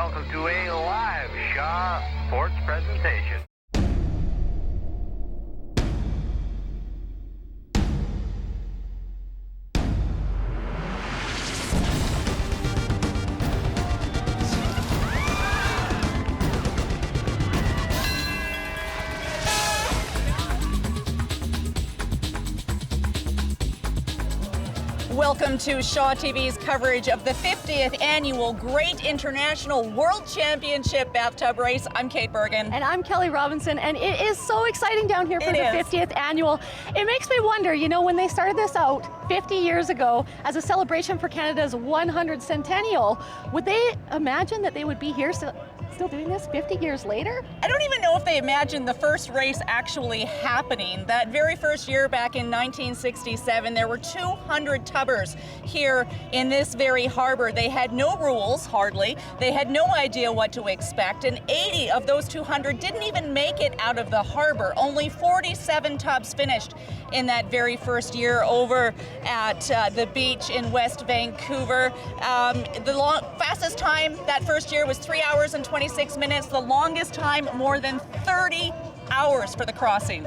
welcome to a live Shaw Sports presentation. Welcome to Shaw TV's coverage of the 50th Annual Great International World Championship Bathtub Race. I'm Kait Burgan. And I'm Kelly Robinson, and it is so exciting down here for the 50th Annual. It makes me wonder, you know, when they started this out 50 years ago as a celebration for Canada's 100th centennial, would they imagine that they would be here still doing this 50 years later? I don't even know if they imagined the first race actually happening. That very first year back in 1967, there were 200 tubbers here in this very harbor. They had no rules, hardly. They had no idea what to expect, and 80 of those 200 didn't even make it out of the harbor. Only 47 tubs finished in that very first year over at the beach in West Vancouver. The fastest time that first year was 3 hours and 26 minutes. The longest time, more than 30 hours for the crossing.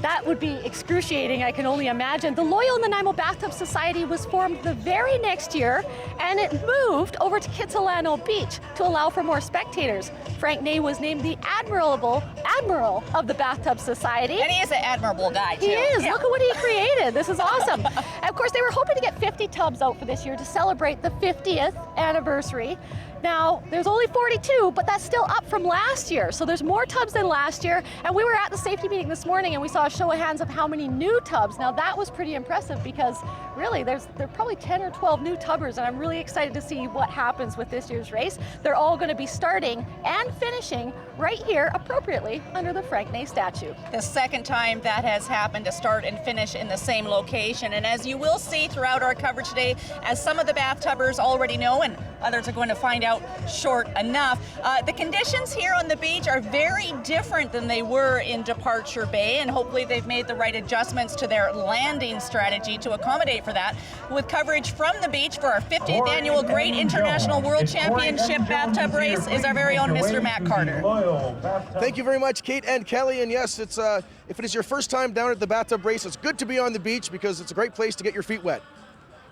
That would be excruciating, I can only imagine. The Loyal Nanaimo Bathtub Society was formed the very next year, and it moved over to Kitsilano Beach to allow for more spectators. Frank Ney was named the Admiral of the Bathtub Society. And he is an admirable guy, too. He is. Yeah. Look at what he created. This is awesome. And of course, they were hoping to get 50 tubs out for this year to celebrate the 50th anniversary. Now, there's only 42, but that's still up from last year. So there's more tubs than last year. And we were at the safety meeting this morning and we saw a show of hands of how many new tubs. Now that was pretty impressive because really there are probably 10 or 12 new tubbers, and I'm really excited to see what happens with this year's race. They're all going to be starting and finishing right here appropriately under the Frank Ney statue. The second time that has happened to start and finish in the same location. And as you will see throughout our coverage today, as some of the bathtubbers already know and others are going to find out short enough, the conditions here on the beach are very different than they were in Departure Bay, and hopefully they've made the right adjustments to their landing strategy to accommodate for that. With coverage from the beach for our 50th Annual Great International World Championship Bathtub Race is our very own Mr. Matt Carter. Thank you very much, Kate and Kelly. And yes, it's if it is your first time down at the Bathtub Race, it's good to be on the beach because it's a great place to get your feet wet.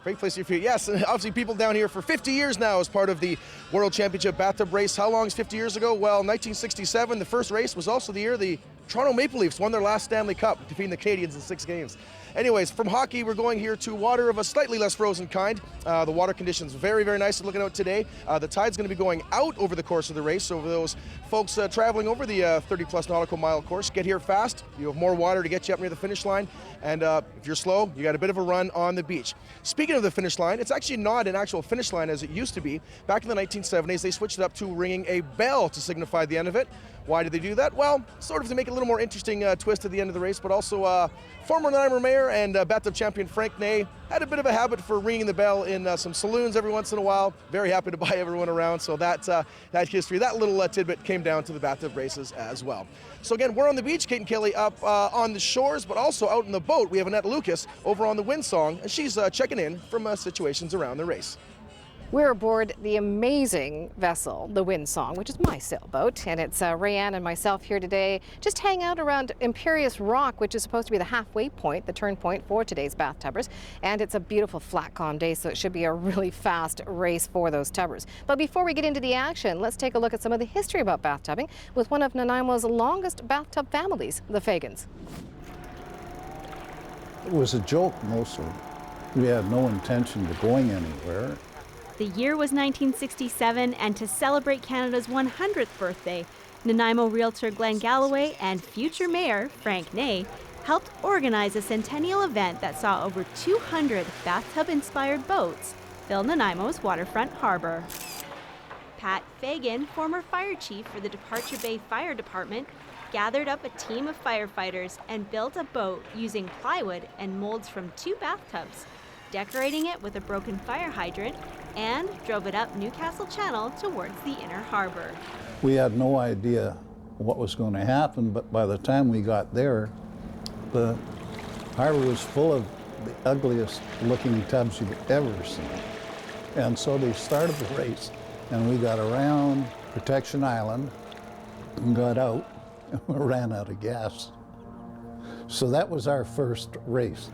Great place for your feet. Yes, and obviously people down here for 50 years now as part of the World Championship Bathtub Race. How long is 50 years ago? Well, 1967, the first race was also the year the Toronto Maple Leafs won their last Stanley Cup, defeating the Canadiens in 6 games. Anyways, from hockey, we're going here to water of a slightly less frozen kind. The water conditions very, very nice looking out today. The tide's going to be going out over the course of the race, so for those folks traveling over the 30-plus nautical mile course, get here fast. You have more water to get you up near the finish line, and if you're slow, you got a bit of a run on the beach. Speaking of the finish line, it's actually not an actual finish line as it used to be. Back in the 1970s, they switched it up to ringing a bell to signify the end of it. Why did they do that? Well, sort of to make it a little more interesting twist at the end of the race, but also former Nanaimo Mayor and Bathtub champion Frank Ney had a bit of a habit for ringing the bell in some saloons every once in a while. Very happy to buy everyone around, so that history, that little tidbit came down to the Bathtub races as well. So again, we're on the beach, Kate and Kelly up on the shores, but also out in the boat. We have Annette Lucas over on the Windsong, and she's checking in from situations around the race. We're aboard the amazing vessel, the Windsong, which is my sailboat, and it's Rayanne and myself here today just hang out around Imperious Rock, which is supposed to be the halfway point, the turn point for today's bathtubbers, and it's a beautiful flat calm day, so it should be a really fast race for those tubbers. But before we get into the action, let's take a look at some of the history about bathtubing with one of Nanaimo's longest bathtub families, the Fagans. It was a joke mostly. We had no intention of going anywhere. The year was 1967, and to celebrate Canada's 100th birthday, Nanaimo realtor Glenn Galloway and future mayor Frank Ney helped organize a centennial event that saw over 200 bathtub-inspired boats fill Nanaimo's waterfront harbor. Pat Fagan, former fire chief for the Departure Bay Fire Department, gathered up a team of firefighters and built a boat using plywood and molds from 2 bathtubs, decorating it with a broken fire hydrant, and drove it up Newcastle Channel towards the inner harbor. We had no idea what was going to happen, but by the time we got there, the harbor was full of the ugliest looking tubs you've ever seen. And so they started the race And we got around Protection Island and got out and we ran out of gas. So that was our first race.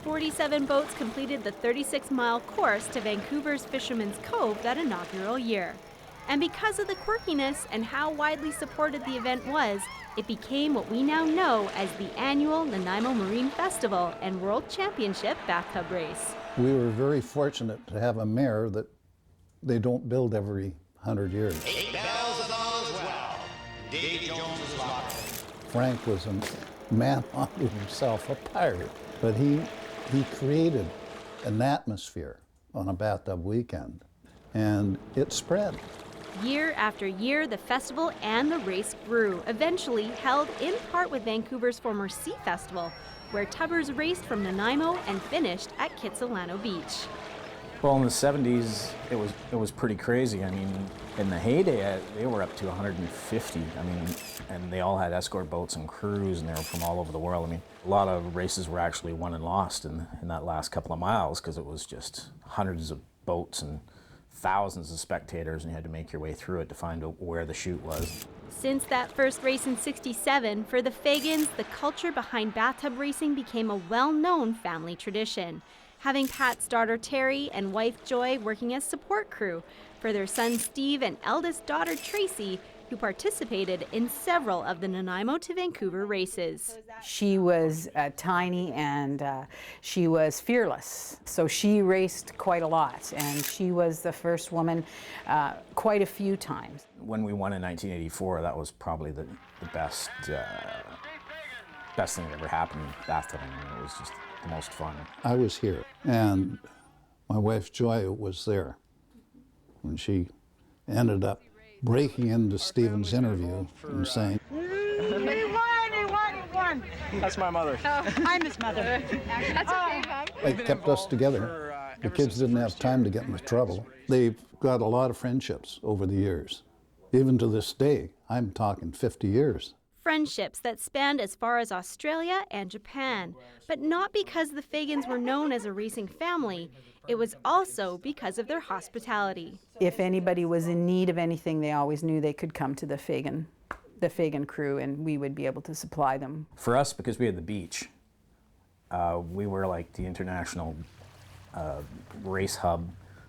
47 boats completed the 36-mile course to Vancouver's Fisherman's Cove that inaugural year. And because of the quirkiness and how widely supported the event was, it became what we now know as the annual Nanaimo Marine Festival and World Championship Bathtub Race. We were very fortunate to have a mare that they don't build every 100 years. 8 bells is on as well. Davy Jones is locked. Frank was a man unto himself, a pirate, but he created an atmosphere on a bathtub weekend, and it spread. Year after year, the festival and the race grew, eventually held in part with Vancouver's former Sea Festival, where tubbers raced from Nanaimo and finished at Kitsilano Beach. Well, in the 70s, it was pretty crazy. I mean, in the heyday, they were up to 150. I mean, and they all had escort boats and crews, and they were from all over the world. I mean, a lot of races were actually won and lost in that last couple of miles because it was just hundreds of boats and thousands of spectators, and you had to make your way through it to find out where the chute was. Since that first race in '67, for the Fagans, the culture behind bathtub racing became a well-known family tradition, having Pat's daughter Terry and wife Joy working as support crew for their son Steve and eldest daughter Tracy, who participated in several of the Nanaimo to Vancouver races. She was tiny and she was fearless, so she raced quite a lot, and she was the first woman quite a few times. When we won in 1984, that was probably the best thing that ever happened in bathtubing. I mean, it was just the most fun. I was here, and my wife Joy was there when she ended up breaking into Stephen's interview and saying, He won. That's my mother. Oh, I'm his mother. That's okay, Mom. It kept us together. The kids didn't have time to get into trouble. They've got a lot of friendships over the years. Even to this day, I'm talking 50 years. Friendships that spanned as far as Australia and Japan, but not because the Fagans were known as a racing family. It was also because of their hospitality. If anybody was in need of anything, they always knew they could come to the Fagan crew, and we would be able to supply them. For us, because we had the beach, we were like the international race hub,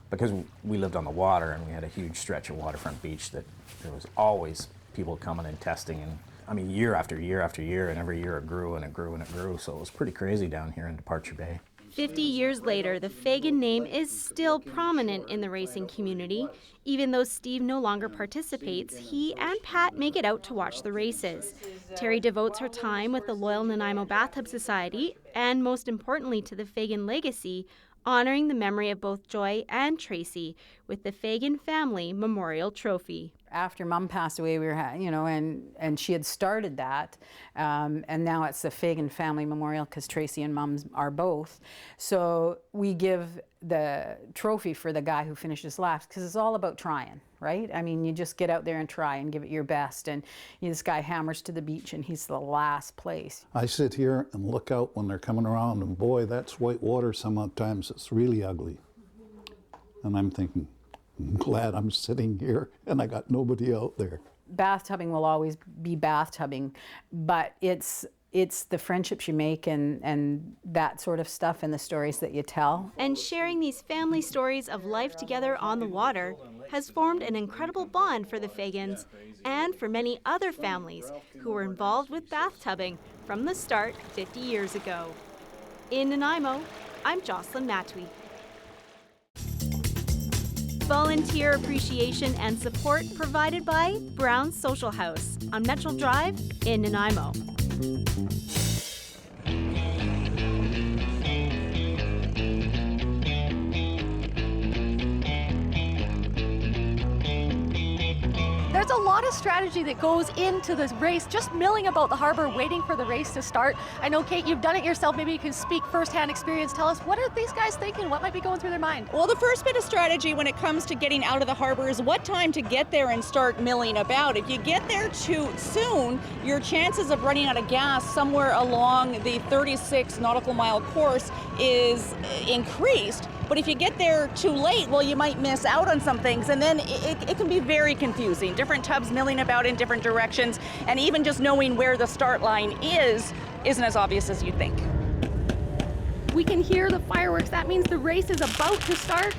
because we lived on the water and we had a huge stretch of waterfront beach that there was always people coming and testing, and I mean year after year after year, and every year it grew and it grew and it grew, so it was pretty crazy down here in Departure Bay. 50 years later, the Fagan name is still prominent in the racing community. Even though Steve no longer participates, he and Pat make it out to watch the races. Terry devotes her time with the loyal Nanaimo Bathtub Society, and most importantly to the Fagan legacy, honoring the memory of both Joy and Tracy with the Fagan Family Memorial Trophy. After Mom passed away, we were, and she had started that, and now it's the Fagan Family Memorial because Tracy and Mom are both. So we give the trophy for the guy who finishes last because it's all about trying, right? I mean, you just get out there and try and give it your best, and this guy hammers to the beach and he's the last place. I sit here and look out when they're coming around, and boy, that's white water sometimes. It's really ugly. And I'm thinking, I'm glad I'm sitting here and I got nobody out there. Bathtubbing will always be bathtubbing, but it's the friendships you make and that sort of stuff and the stories that you tell. And sharing these family stories of life together on the water has formed an incredible bond for the Fagans and for many other families who were involved with bathtubbing from the start 50 years ago. In Nanaimo, I'm Jocelyn Matui. Volunteer appreciation and support provided by Brown's Social House on Metro Drive in Nanaimo. There's a lot of strategy that goes into this race, just milling about the harbor, waiting for the race to start. I know, Kate, you've done it yourself. Maybe you can speak firsthand experience. Tell us, what are these guys thinking? What might be going through their mind? Well, the first bit of strategy when it comes to getting out of the harbor is what time to get there and start milling about. If you get there too soon, your chances of running out of gas somewhere along the 36 nautical mile course is increased. But if you get there too late, well, you might miss out on some things, and then it can be very confusing. Different tubs milling about in different directions, and even just knowing where the start line isn't as obvious as you think. We can hear the fireworks. That means the race is about to start.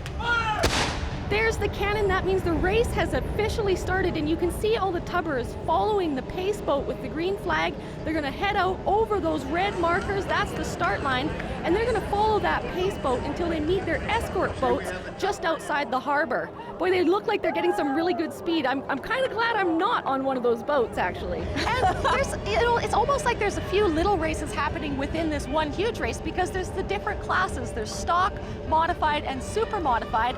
There's the cannon. That means the race has officially started, and you can see all the tubbers following the pace boat with the green flag. They're going to head out over those red markers. That's the start line, and they're going to follow that pace boat until they meet their escort boats just outside the harbor. Boy, they look like they're getting some really good speed. I'm kind of glad I'm not on one of those boats, actually. And there's, it's almost like there's a few little races happening within this one huge race, because there's the different classes. There's stock, modified, and super modified.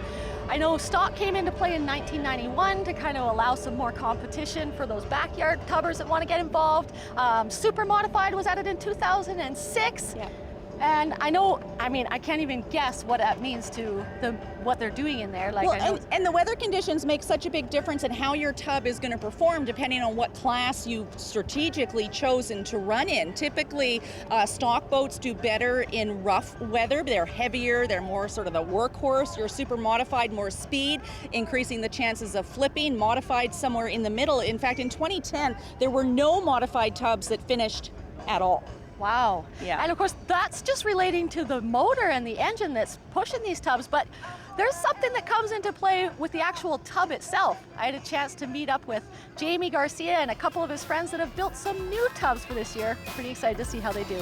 I know stock came into play in 1991 to kind of allow some more competition for those backyard tubbers that want to get involved. Super modified was added in 2006. Yeah. And I can't even guess what that means to what they're doing in there. Like, well, and the weather conditions make such a big difference in how your tub is going to perform depending on what class you've strategically chosen to run in. Typically, stock boats do better in rough weather. They're heavier, they're more sort of the workhorse. Your super modified, more speed, increasing the chances of flipping. Modified somewhere in the middle. In fact, in 2010, there were no modified tubs that finished at all. Wow. Yeah. And of course, that's just relating to the motor and the engine that's pushing these tubs, but there's something that comes into play with the actual tub itself. I had a chance to meet up with Jamie Garcia and a couple of his friends that have built some new tubs for this year. Pretty excited to see how they do.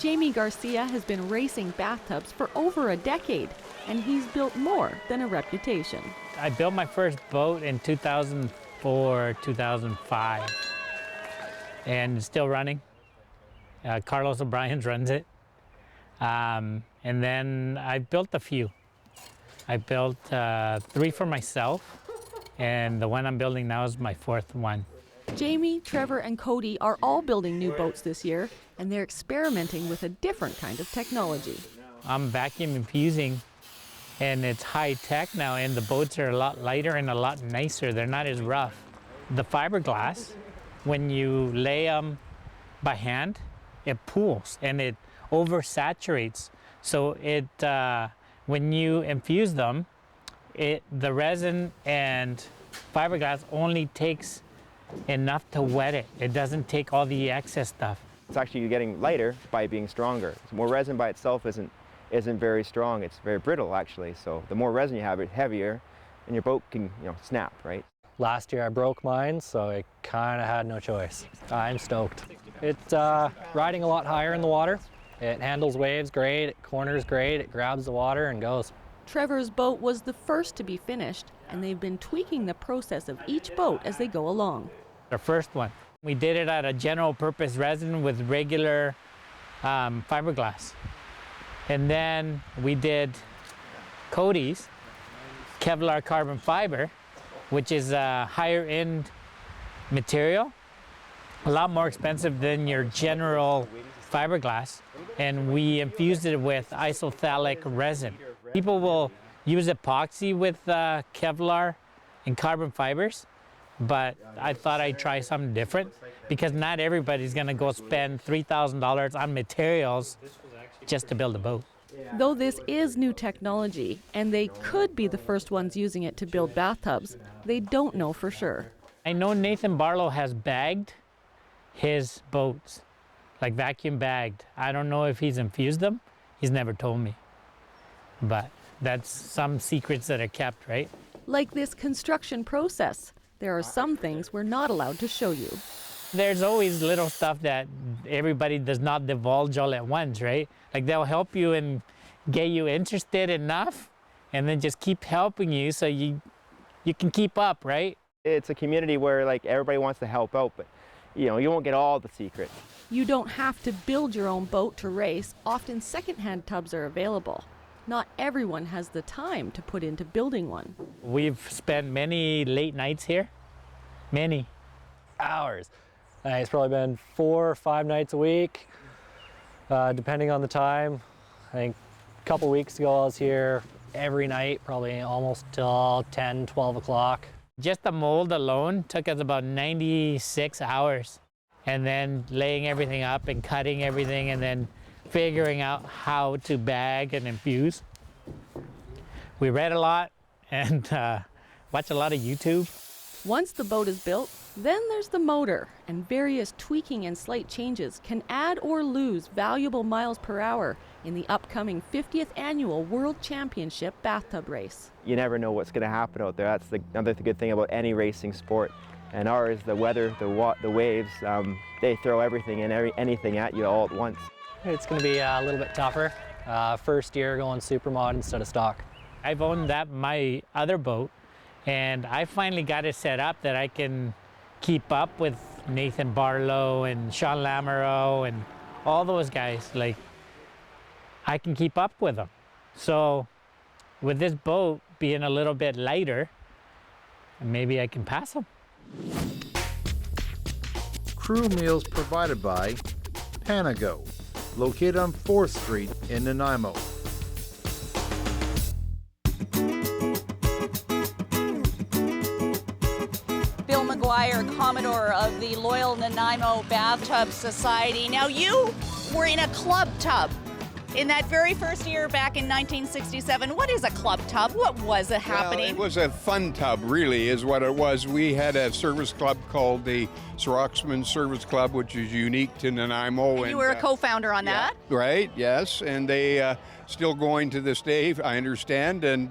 Jamie Garcia has been racing bathtubs for over a decade, and he's built more than a reputation. I built my first boat in 2004, 2005, and it's still running. Carlos O'Brien's runs it. And then I built a few. I built 3 for myself, and the one I'm building now is my 4th one. Jamie, Trevor, and Cody are all building new boats this year, and they're experimenting with a different kind of technology. I'm vacuum infusing, and it's high tech now, and the boats are a lot lighter and a lot nicer. They're not as rough. The fiberglass, when you lay them by hand, it pools and it oversaturates. So when you infuse them, the resin and fiberglass only takes enough to wet it. It doesn't take all the excess stuff. It's actually getting lighter by being stronger. More resin by itself isn't very strong. It's very brittle, actually. So the more resin you have, it's heavier, and your boat can, snap, right? Last year I broke mine, so I kind of had no choice. I'm stoked. It's riding a lot higher in the water. It handles waves great, it corners great, it grabs the water and goes. Trevor's boat was the first to be finished, and they've been tweaking the process of each boat as they go along. Our first one, we did it out of general purpose resin with regular fiberglass. And then we did Cody's Kevlar carbon fiber, which is a higher end material, a lot more expensive than your general fiberglass. And we infused it with isophthalic resin. People will use epoxy with Kevlar and carbon fibers, but I thought I'd try something different because not everybody's gonna go spend $3,000 on materials just to build a boat. Though this is new technology, and they could be the first ones using it to build bathtubs, they don't know for sure. I know Nathan Barlow has bagged his boats, like vacuum bagged. I don't know if he's infused them. He's never told me. But that's some secrets that are kept, right? Like this construction process. There are some things we're not allowed to show you. There's always little stuff that everybody does not divulge all at once, right? Like they'll help you and get you interested enough and then just keep helping you so you can keep up, right? It's a community where everybody wants to help out, but you won't get all the secrets. You don't have to build your own boat to race. Often secondhand tubs are available. Not everyone has the time to put into building one. We've spent many late nights here, many hours. It's probably been 4 or 5 nights a week, depending on the time. I think a couple weeks ago I was here every night, probably almost till 10, 12 o'clock. Just the mold alone took us about 96 hours. and then laying everything up and cutting everything and then figuring out how to bag and infuse. We read a lot and watched a lot of YouTube. Once the boat is built, then there's the motor, and various tweaking and slight changes can add or lose valuable miles per hour in the upcoming 50th annual World Championship bathtub race. You never know what's going to happen out there. That's another good thing about any racing sport. And ours, the weather, the waves, they throw everything and anything at you all at once. It's going to be a little bit tougher. First year going supermod instead of stock. I've owned my other boat, and I finally got it set up that I can keep up with Nathan Barlow and Sean Lamoureux and all those guys. Like, I can keep up with them. So with this boat being a little bit lighter, maybe I can pass them. Crew meals provided by Panago, located on 4th Street in Nanaimo. Bill McGuire, Commodore of the Loyal Nanaimo Bathtub Society. Now, you were in a club tub in that very first year back in 1967. What is a club tub? What was it happening? Well, it was a fun tub, really, is what it was. We had a service club called the Arrowsmith Service Club, which is unique to Nanaimo. And you were a co-founder on that? Right, yes, and they still going to this day, I understand. And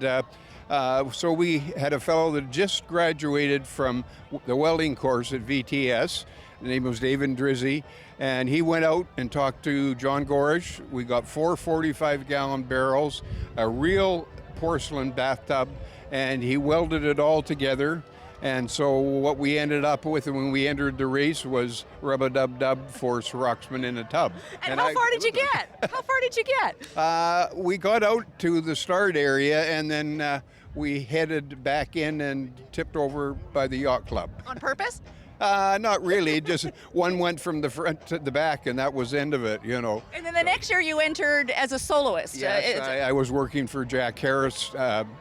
so we had a fellow that just graduated from the welding course at VTS. The name was David Drizzy, and he went out and talked to John Gorish. We got 4 45-gallon barrels, a real porcelain bathtub, and he welded it all together. And so what we ended up with when we entered the race was rub-a-dub-dub for Arrowsmith in a tub. And how far did you get? How far did you get? We got out to the start area, and then we headed back in and tipped over by the yacht club. On purpose? Not really, just one went from the front to the back, and that was the end of it, you know. And then the next year you entered as a soloist. Yes, I was working for Jack Harris,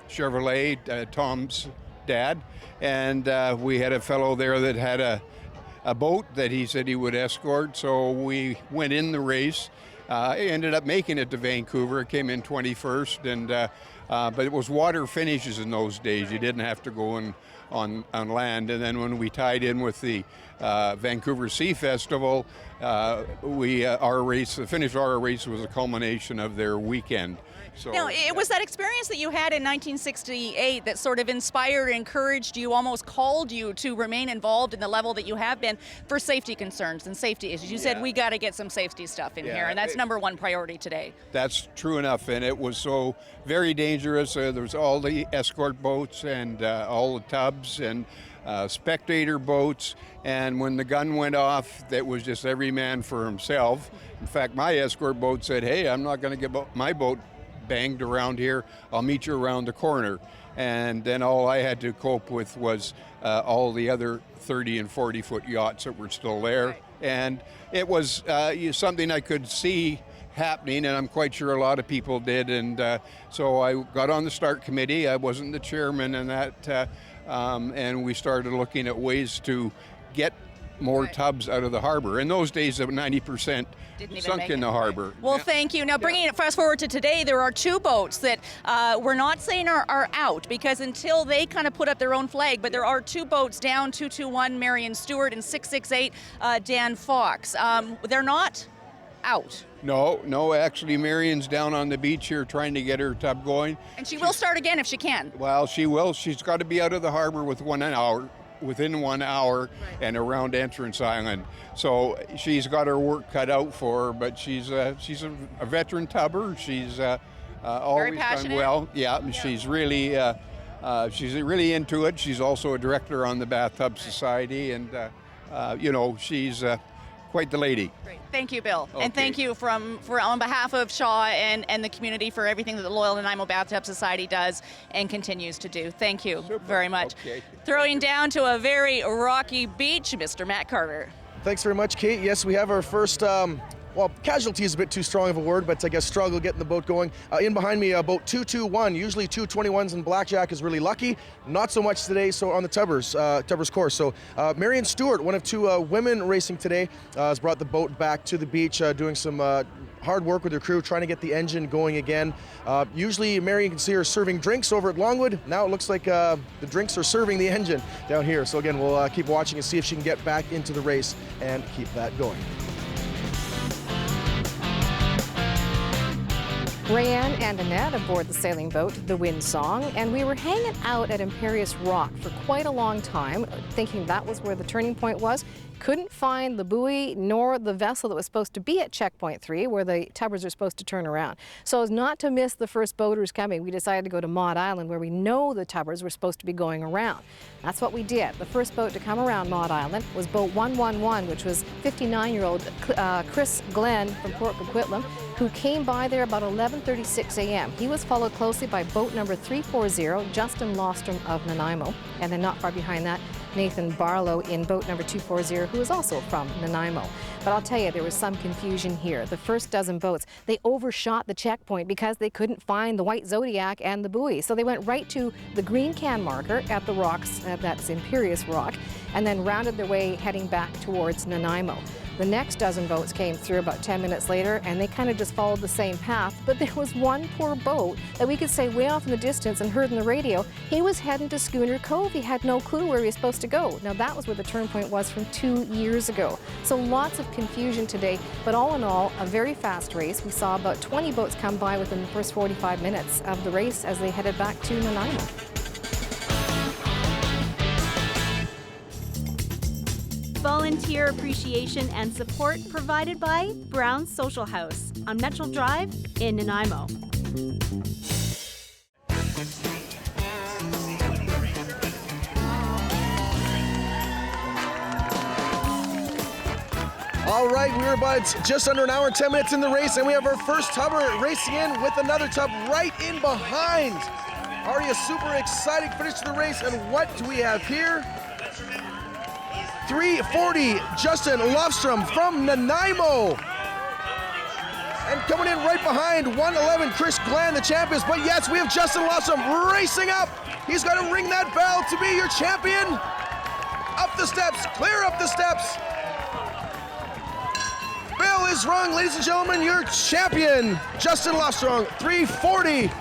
Chevrolet, Tom's dad, and we had a fellow there that had a boat that he said he would escort, so we went in the race. Ended up making it to Vancouver. It came in 21st, and but it was water finishes in those days. You didn't have to go in on land. And then when we tied in with the Vancouver Sea Festival, our race, the finish of our race, was a culmination of their weekend. So, now, it was that experience that you had in 1968 that sort of inspired, encouraged you, almost called you to remain involved in the level that you have been for safety concerns and safety issues. You said, we got to get some safety stuff in here, and that's number one priority today. That's true enough, and it was so very dangerous. There was all the escort boats and all the tubs and spectator boats, and when the gun went off, that was just every man for himself. In fact, my escort boat said, hey, I'm not going to get my boat banged around here, I'll meet you around the corner. And then all I had to cope with was all the other 30 and 40 foot yachts that were still there. Right. And it was something I could see happening, and I'm quite sure a lot of people did. And so I got on the start committee. I wasn't the chairman in that, and we started looking at ways to get more tubs out of the harbor. In those days, 90% sunk in the harbor. Well, thank you. Now, bringing it fast forward to today, there are 2 boats that we're not saying are out, because until they kind of put up their own flag, but there are 2 boats down, 221 Marion Stewart and 668 Dan Fox. They're not out. No, actually Marion's down on the beach here trying to get her tub going. And she will start again if she can. Well, she will. She's got to be out of the harbor within 1 hour and around Entrance Island. So she's got her work cut out for her, but she's a veteran tubber. She's always done well. Yeah, she's really into it. She's also a director on the Bathtub Society, and she's quite the lady. Great. Thank you, Bill. Okay. And thank you on behalf of Shaw and the community for everything that the Loyal Nanaimo Bathtub Society does and continues to do. Thank you very much. Okay. Throwing down to a very rocky beach, Mr. Matt Carter. Thanks very much, Kate. Yes, we have our first well, casualty is a bit too strong of a word, but I guess struggle getting the boat going. In behind me, boat 221. Usually 221s in blackjack is really lucky. Not so much today, so on the Tubbers course. So Marion Stewart, one of two women racing today, has brought the boat back to the beach, doing some hard work with her crew, trying to get the engine going again. Usually Marion can see her serving drinks over at Longwood. Now it looks like the drinks are serving the engine down here. So again, we'll keep watching and see if she can get back into the race and keep that going. Rayanne and Annette aboard the sailing boat, the Windsong, and we were hanging out at Imperious Rock for quite a long time, thinking that was where the turning point was. Couldn't find the buoy nor the vessel that was supposed to be at checkpoint 3 where the tubbers are supposed to turn around. So as not to miss the first boaters coming, we decided to go to Maud Island where we know the tubbers were supposed to be going around. That's what we did. The first boat to come around Maud Island was boat 111, which was 59-year-old Chris Glenn from Port Coquitlam, who came by there about 11:36 a.m. He was followed closely by boat number 340, Justin Lofstrom of Nanaimo, and then not far behind that, Nathan Barlow in boat number 240, who is also from Nanaimo. But I'll tell you, there was some confusion here. The first dozen boats, they overshot the checkpoint because they couldn't find the white Zodiac and the buoy. So they went right to the green can marker at the rocks, that's Imperious Rock, and then rounded their way heading back towards Nanaimo. The next dozen boats came through about 10 minutes later, and they kind of just followed the same path. But there was one poor boat that we could say way off in the distance and heard on the radio. He was heading to Schooner Cove. He had no clue where he was supposed to go. Now that was where the turn point was from 2 years ago. So lots of confusion today, but all in all, a very fast race. We saw about 20 boats come by within the first 45 minutes of the race as they headed back to Nanaimo. Volunteer appreciation and support provided by Brown's Social House on Metro Drive in Nanaimo. All right, we're about just under an hour and 10 minutes in the race, and we have our first tubber racing in with another tub right in behind. Already a super exciting finish to the race, and what do we have here? 340, Justin Lofstrom from Nanaimo. And coming in right behind, 111, Chris Glenn, the champions. But yes, we have Justin Lofstrom racing up. He's got to ring that bell to be your champion. Up the steps, clear up the steps. Bell is rung, ladies and gentlemen, your champion, Justin Lofstrom, 340.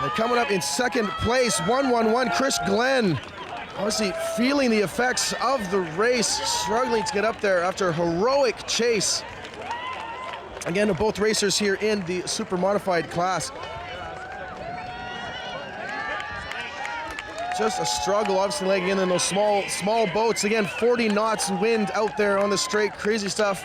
And coming up in second place, 111, Chris Glenn. Obviously feeling the effects of the race, struggling to get up there after a heroic chase. Again, both racers here in the super modified class. Just a struggle, obviously legging in those small boats. Again, 40 knots wind out there on the straight, crazy stuff.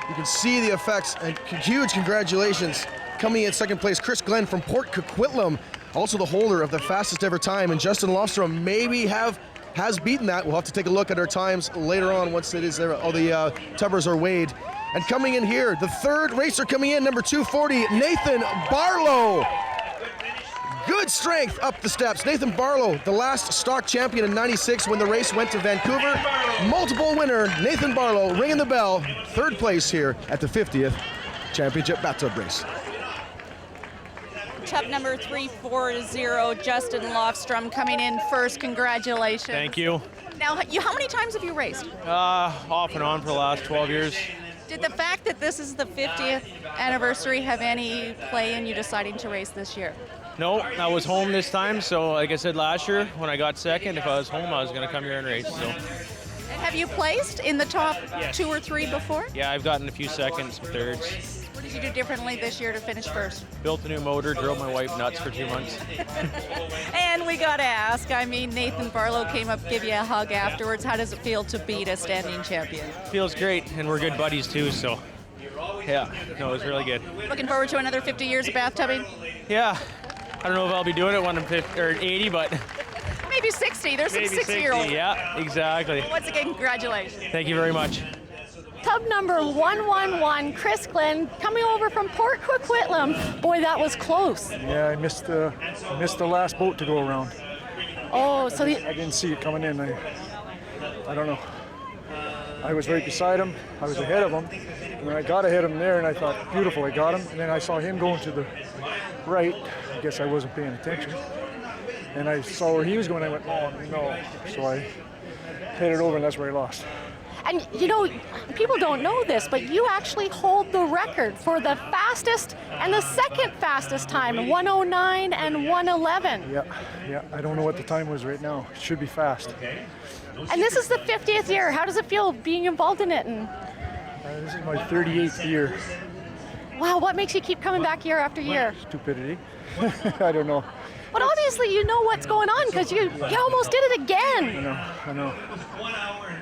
You can see the effects, and huge congratulations. Coming in second place, Chris Glenn from Port Coquitlam, also the holder of the fastest ever time, and Justin Lofstrom maybe has beaten that. We'll have to take a look at our times later on once it is there. All the tubbers are weighed. And coming in here, the third racer coming in, number 240, Nathan Barlow. Good strength up the steps. Nathan Barlow, the last stock champion in '96 when the race went to Vancouver. Multiple winner, Nathan Barlow, ringing the bell. Third place here at the 50th Championship Bathtub Race. Tub number 340, Justin Lofstrom coming in first. Congratulations. Thank you. Now, how many times have you raced? Off and on for the last 12 years. Did the fact that this is the 50th anniversary have any play in you deciding to race this year? No, I was home this time, so like I said last year, when I got second, if I was home, I was going to come here and race. So. And have you placed in the top 2 or 3 before? Yeah, I've gotten a few seconds and thirds. What did you do differently this year to finish first? Built a new motor, drove my wife nuts for 2 months. And we got to ask, I mean, Nathan Barlow came up, give you a hug afterwards. How does it feel to beat a standing champion? Feels great, and we're good buddies too, so yeah, no, it was really good. Looking forward to another 50 years of bathtubbing? Yeah, I don't know if I'll be doing it when I'm 50 or 80, but maybe 60. There's some maybe 60-year-olds. Yeah, exactly. Once again, congratulations. Thank you very much. Tub number 111, Chris Glenn, coming over from Port Coquitlam. Boy, that was close. Yeah, I missed the last boat to go around. Oh, so I didn't see it coming in. I don't know. I was right beside him. I was ahead of him. And then I got ahead of him there, and I thought, beautiful, I got him. And then I saw him going to the right. I guess I wasn't paying attention. And I saw where he was going. I went, oh, no. So I headed over, and that's where I lost. And you know, people don't know this, but you actually hold the record for the fastest and the second fastest time, 109 and 111. Yeah, I don't know what the time was right now. It should be fast. And this is the 50th year. How does it feel being involved in it? And this is my 38th year. wow, what makes you keep coming back year after year? Stupidity. I don't know. But obviously you know what's going on because you almost did it again. I know.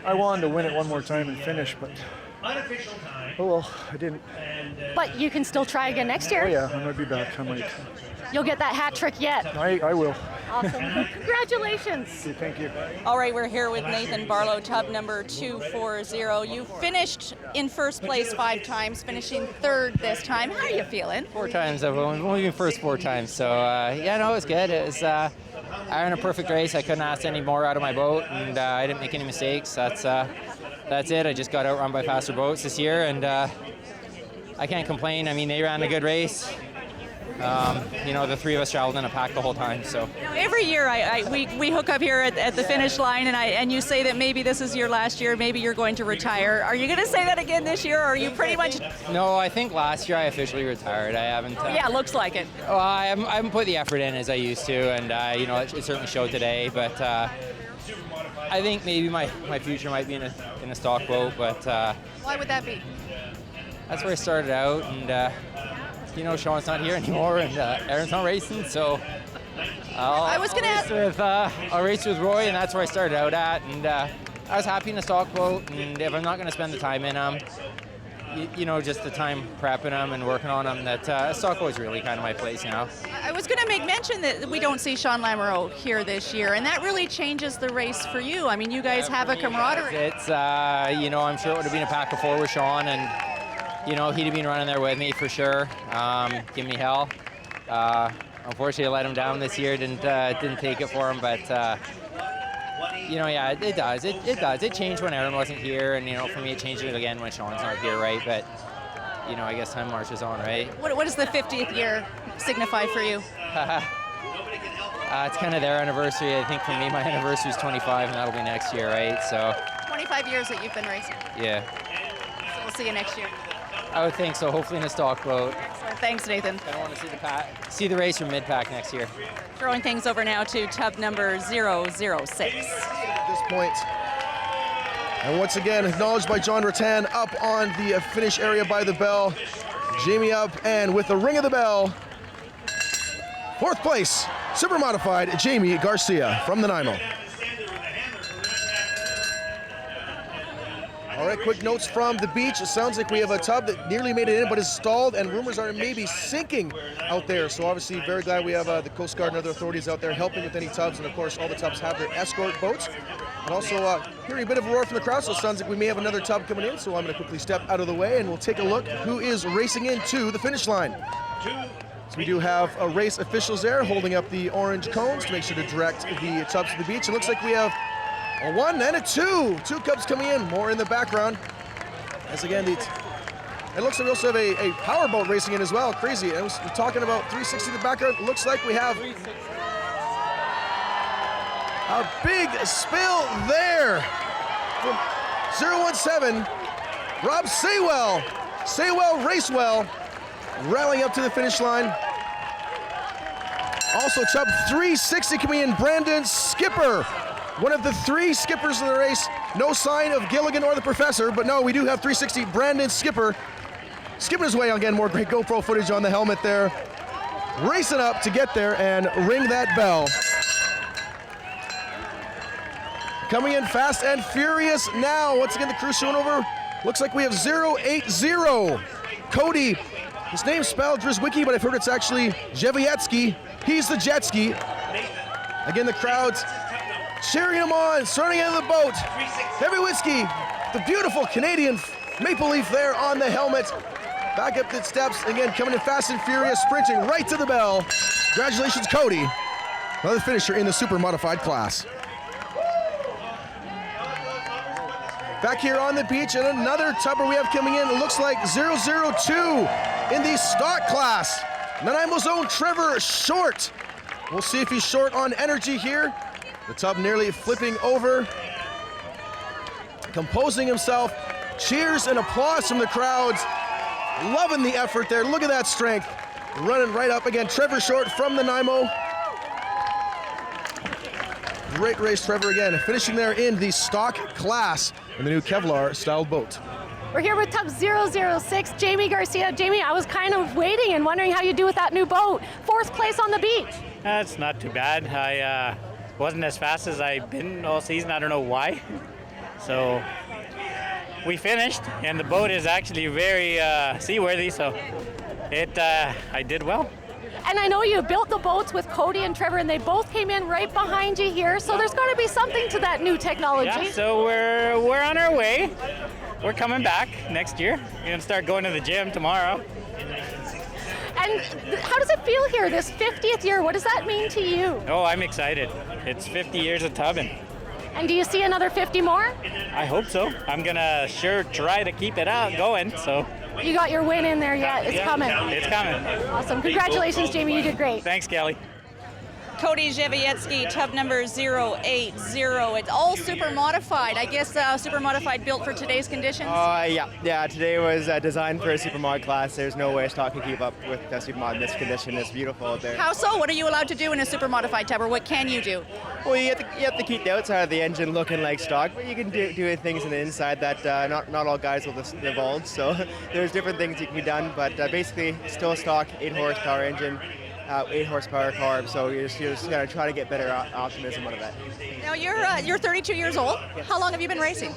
I wanted to win it one more time and finish, but oh well, I didn't. But you can still try again next year. Oh yeah, I might be back. I might. You'll get that hat trick yet. I will. Awesome. Congratulations. Okay, thank you. All right, we're here with Nathan Barlow, tub number 240. You finished in first place 5 times, finishing third this time. How are you feeling? 4 times. I've only been first 4 times. So, yeah, no, it was good. It was, I ran a perfect race. I couldn't ask any more out of my boat, and I didn't make any mistakes. That's it. I just got outrun by faster boats this year, and I can't complain. I mean, they ran a good race. You know, the 3 of us traveled in a pack the whole time. So every year we hook up here at the finish line, and you say that maybe this is your last year, maybe you're going to retire. Are you going to say that again this year, or are you pretty much? No, I think last year I officially retired. I haven't. Yeah, looks like it. Well, I haven't put the effort in as I used to, and you know, it certainly showed today. But I think maybe my future might be in a stock boat. But why would that be? That's where I started out, and. You know, Sean's not here anymore, and Aaron's not racing, so I'll race with Roy, and that's where I started out at. And I was happy in a stock boat, and if I'm not going to spend the time in them, you know, just the time prepping them and working on them, that stock boat's really kind of my place now. I was going to make mention that we don't see Sean Lamoureux here this year, and that really changes the race for you. I mean, you guys have a camaraderie. It's you know, I'm sure it would have been a pack of 4 with Sean, and you know, he'd have been running there with me for sure, giving me hell. Unfortunately, I let him down this year, didn't take it for him, but you know, yeah, it does. It does. It changed when Aaron wasn't here, and you know, for me, it changed it again when Sean's not here, right? But you know, I guess time marches on, right? What does the 50th year signify for you? It's kind of their anniversary. I think for me, my anniversary is 25, and that'll be next year, right? So 25 years that you've been racing. Yeah. So we'll see you next year. I would think so, hopefully in a stock boat. Excellent. Thanks, Nathan. I want to see the race from mid-pack next year. Throwing things over now to tub number 006. At this point, and once again, acknowledged by John Rattan up on the finish area by the bell. Jamie up, and with the ring of the bell, 4th place, super modified Jamie Garcia from Nanaimo. All right, quick notes from the beach. It sounds like we have a tub that nearly made it in, but is stalled, and rumors are maybe sinking out there. So obviously, very glad we have the Coast Guard and other authorities out there helping with any tubs, and of course, all the tubs have their escort boats. And also, hearing a bit of a roar from the crowd, so it sounds like we may have another tub coming in. So I'm going to quickly step out of the way, and we'll take a look who is racing into the finish line. So we do have race officials there holding up the orange cones to make sure to direct the tubs to the beach. It looks like we have a 1 and a 2. 2 cubs coming in, more in the background. As again, it looks like we also have a powerboat racing in as well. Crazy. And we're talking about 360 in the background. It looks like we have a big spill there from 017. Rob Saywell Racewell, rallying up to the finish line. Also, Tub 360 coming in, Brandon Skipper. One of the 3 skippers in the race. No sign of Gilligan or the professor, but no, we do have 360 Brandon Skipper. Skipping his way, again, more great GoPro footage on the helmet there. Racing up to get there and ring that bell. Coming in fast and furious now. Once again, the crew showing over. Looks like we have 080. Cody, his name's spelled Drizwicki, but I've heard it's actually Jevietsky. He's the jet ski. Again, the crowd's cheering him on, starting into the boat. Heavy Whiskey, the beautiful Canadian maple leaf there on the helmet. Back up the steps, again, coming in fast and furious, sprinting right to the bell. Congratulations, Cody. Another finisher in the super modified class. Back here on the beach, and another tubber we have coming in. It looks like 002 in the stock class. Nanaimo's own Trevor Short. We'll see if he's short on energy here. The tub nearly flipping over. Composing himself. Cheers and applause from the crowds. Loving the effort there. Look at that strength. Running right up again. Trevor Short from Nanaimo. Great race, Trevor, again. Finishing there in the stock class in the new Kevlar styled boat. We're here with Tub 006, Jamie Garcia. Jamie, I was kind of waiting and wondering how you do with that new boat. 4th place on the beach. That's not too bad. I wasn't as fast as I've been all season. I don't know why. So we finished, and the boat is actually very seaworthy, so I did well. And I know you built the boats with Cody and Trevor, and they both came in right behind you here, so there's got to be something to that new technology. Yeah, so we're on our way. We're coming back next year. We're going to start going to the gym tomorrow. And how does it feel here, this 50th year? What does that mean to you? Oh, I'm excited. It's 50 years of tubbing. And do you see another 50 more? I hope so. I'm going to sure try to keep it out going, so. You got your win in there yet. It's coming. It's coming. Awesome. Congratulations, Jamie. You did great. Thanks, Kelly. Cody Zhevietsky, tub number 080. It's all super modified. I guess super modified built for today's conditions? Yeah. Today was designed for a supermod class. There's no way stock can keep up with the supermod in this condition. It's beautiful out there. How so? What are you allowed to do in a super modified tub, or what can you do? Well, you have to keep the outside of the engine looking like stock, but you can do things in the inside that not all guys will divulge. So there's different things that can be done, but basically still a stock 8 horsepower engine. 8 horsepower carb, so you're just gonna try to get better optimism out of that. Now you're 32 years old. Yes. How long have you been racing?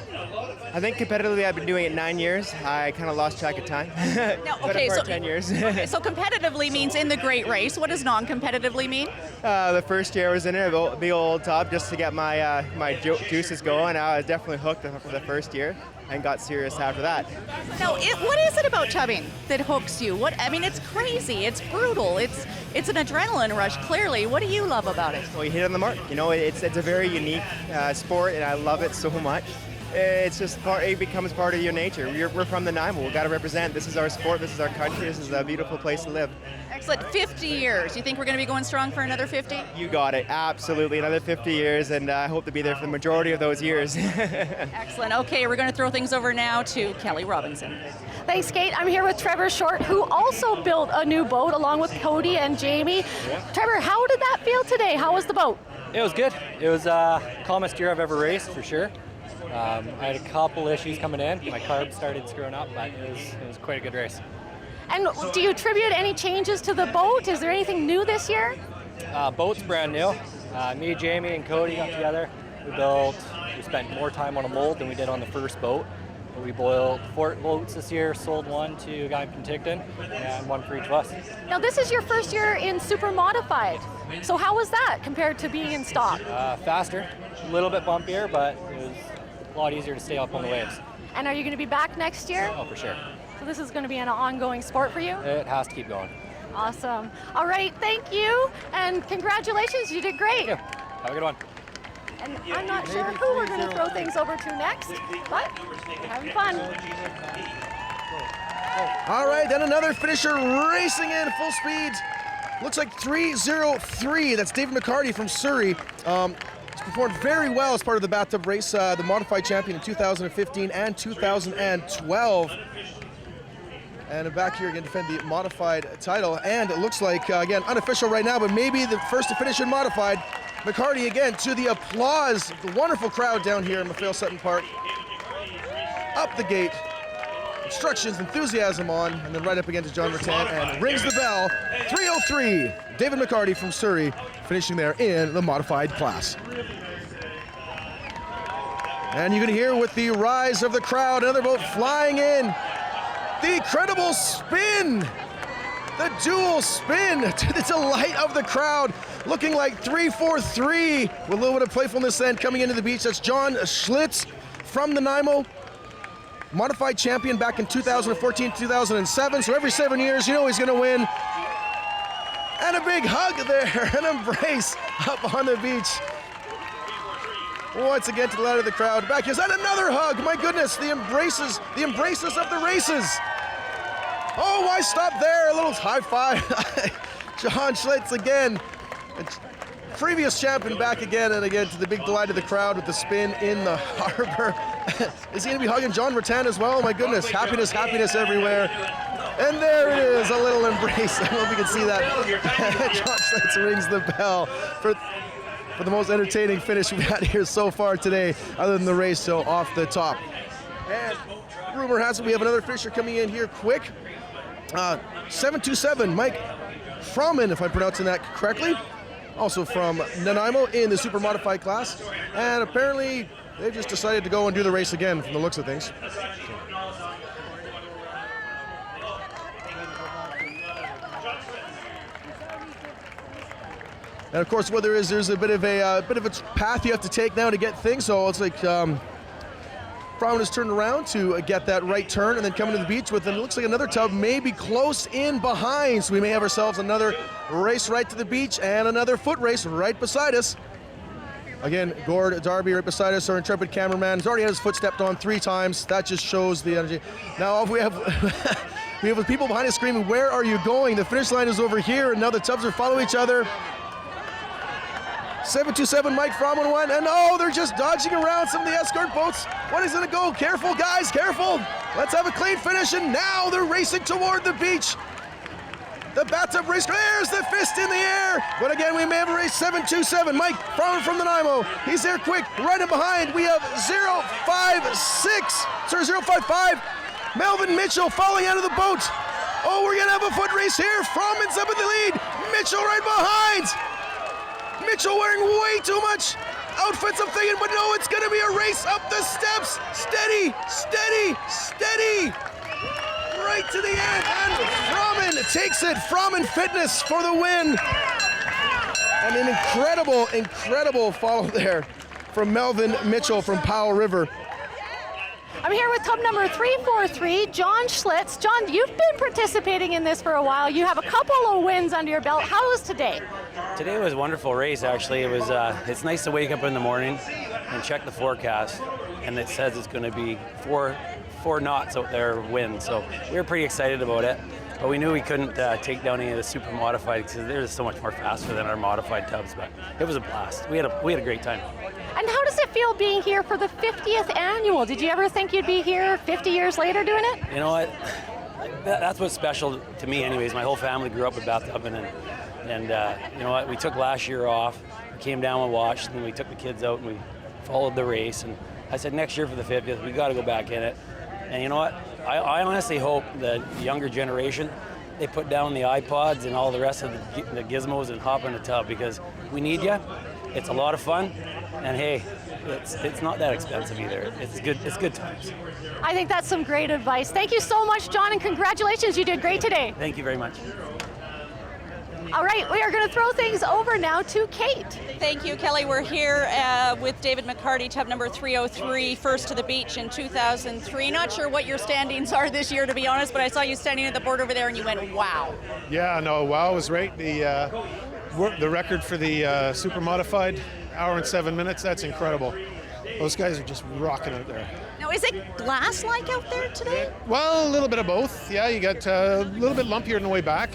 I think competitively I've been doing it 9 years. I kind of lost track of time. No, okay, so 10 years. Okay, so competitively means in the great race. What does non-competitively mean? The first year I was in it, a big old tub just to get my juices going. I was definitely hooked for the first year and got serious after that. Now, what is it about tubbing that hooks you? It's crazy. It's brutal. It's an adrenaline rush, clearly. What do you love about it? Well, you hit on the mark. It's a very unique sport, and I love it so much. It's just it becomes part of your nature. We're from Nanaimo. We've got to represent. This is our sport. This is our country. This is a beautiful place to live. Excellent. 50 years. You think we're going to be going strong for another 50? You got it. Absolutely. Another 50 years, and I hope to be there for the majority of those years. Excellent. Okay, we're going to throw things over now to Kelly Robinson. Thanks, Kate. I'm here with Trevor Short, who also built a new boat along with Cody and Jamie. Yeah. Trevor, how did that feel today? How was the boat? It was good. It was calmest year I've ever raced, for sure. I had a couple issues coming in. My carb started screwing up, but it was quite a good race. And do you attribute any changes to the boat? Is there anything new this year? Boat's brand new. Me, Jamie, and Cody got together. We spent more time on a mold than we did on the first boat. We built 4 boats this year, sold 1 to a guy in Penticton, and 1 for each of us. Now this is your first year in super modified. So how was that compared to being in stock? Faster, a little bit bumpier, but it was a lot easier to stay up on the waves. And are you going to be back next year? Oh, for sure. So this is going to be an ongoing sport for you? It has to keep going. Awesome. All right, thank you, and congratulations, you did great. Thank you. Have a good one. And I'm not sure who we're going to throw things over to next, but we're having fun. All right, then another finisher racing in full speed. Looks like 303. That's David McCarty from Surrey. He's performed very well as part of the bathtub race, the modified champion in 2015 and 2012. And back here again, defend the modified title. And it looks like, again, unofficial right now, but maybe the first to finish in modified. McCarty again to the applause, the wonderful crowd down here in McPhail Sutton Park. Up the gate, instructions, enthusiasm on, and then right up against John Rattan and rings the bell. 303, David McCarty from Surrey, finishing there in the modified class. And you can hear with the rise of the crowd, another boat flying in. The incredible spin, the dual spin to the delight of the crowd. Looking like 343 with a little bit of playfulness then coming into the beach. That's John Schlitz from Nanaimo. Modified champion back in 2014, 2007. So every 7 years, you know he's gonna win. And a big hug there, an embrace up on the beach. once again to the light of the crowd. Back is that another hug. My goodness, the embraces of the races. Oh, why stop there? A little high five. John Schlitz again. Previous champion back again and again to the big delight of the crowd with the spin in the harbor. Is he going to be hugging John Rattan as well? Oh my goodness, happiness everywhere. And there it is, a little embrace. I don't know if you can see that. John Schlitz rings the bell for the most entertaining finish we've had here so far today, other than the race show off the top. And rumor has it we have another finisher coming in here quick. 727, Mike Froman, if I'm pronouncing that correctly. Also from Nanaimo in the super modified class. And apparently they've just decided to go and do the race again from the looks of things. And of course, what there's a bit of a path you have to take now to get things. So it's like Froman has turned around to get that right turn and then coming to the beach with, and it looks like another tub maybe close in behind. So we may have ourselves another race right to the beach and another foot race right beside us. Again, Gord Darby right beside us, our intrepid cameraman. He's already had his foot stepped on 3 times. That just shows the energy. Now we have we have people behind us screaming, "Where are you going?" The finish line is over here, and now the tubs are following each other. 727 Mike Froman won, and oh, they're just dodging around some of the escort boats. What is gonna go? Careful, guys, careful. Let's have a clean finish, and now they're racing toward the beach. The bathtub race, there's the fist in the air. But again, we may have a race. 727 Mike Froman from Nanaimo. He's there quick, right in behind. We have 055 Melvin Mitchell falling out of the boat. Oh, we're gonna have a foot race here. Froman's up in the lead. Mitchell right behind. Mitchell wearing way too much outfits, I'm thinking, but no, it's gonna be a race up the steps. Steady, steady, steady. Right to the end, and Froman takes it. Froman Fitness for the win. And an incredible follow there from Melvin Mitchell from Powell River. I'm here with tub number 343, John Schlitz. John, you've been participating in this for a while. You have a couple of wins under your belt. How was today? Today was a wonderful race, actually. It was. It's nice to wake up in the morning and check the forecast, and it says it's going to be four knots out there wind. So we were pretty excited about it, but we knew we couldn't take down any of the super modified because they're just so much more faster than our modified tubs. But it was a blast. We had a great time. And how does it feel being here for the 50th annual? Did you ever think you'd be here 50 years later doing it? You know what? That's what's special to me anyways. My whole family grew up with bathtubbing, and you know what? We took last year off, we came down and watched, and we took the kids out and we followed the race. And I said, next year for the 50th, we got to go back in it. And you know what? I honestly hope the younger generation, they put down the iPods and all the rest of the gizmos and hop in the tub, because we need you. It's a lot of fun. And hey, it's not that expensive either. It's good times. I think that's some great advice. Thank you so much, John, and congratulations. You did great today. Thank you very much. All right, we are going to throw things over now to Kate. Thank you, Kelly. We're here with David McCarty, tub number 303, first to the beach in 2003. Not sure what your standings are this year, to be honest, but I saw you standing at the board over there and you went, wow. Yeah, no, wow was right. The record for the super modified, hour and 7 minutes, that's incredible. Those guys are just rocking out there. Now, is it glass-like out there today? Well, a little bit of both. Yeah, you got a little bit lumpier on the way back,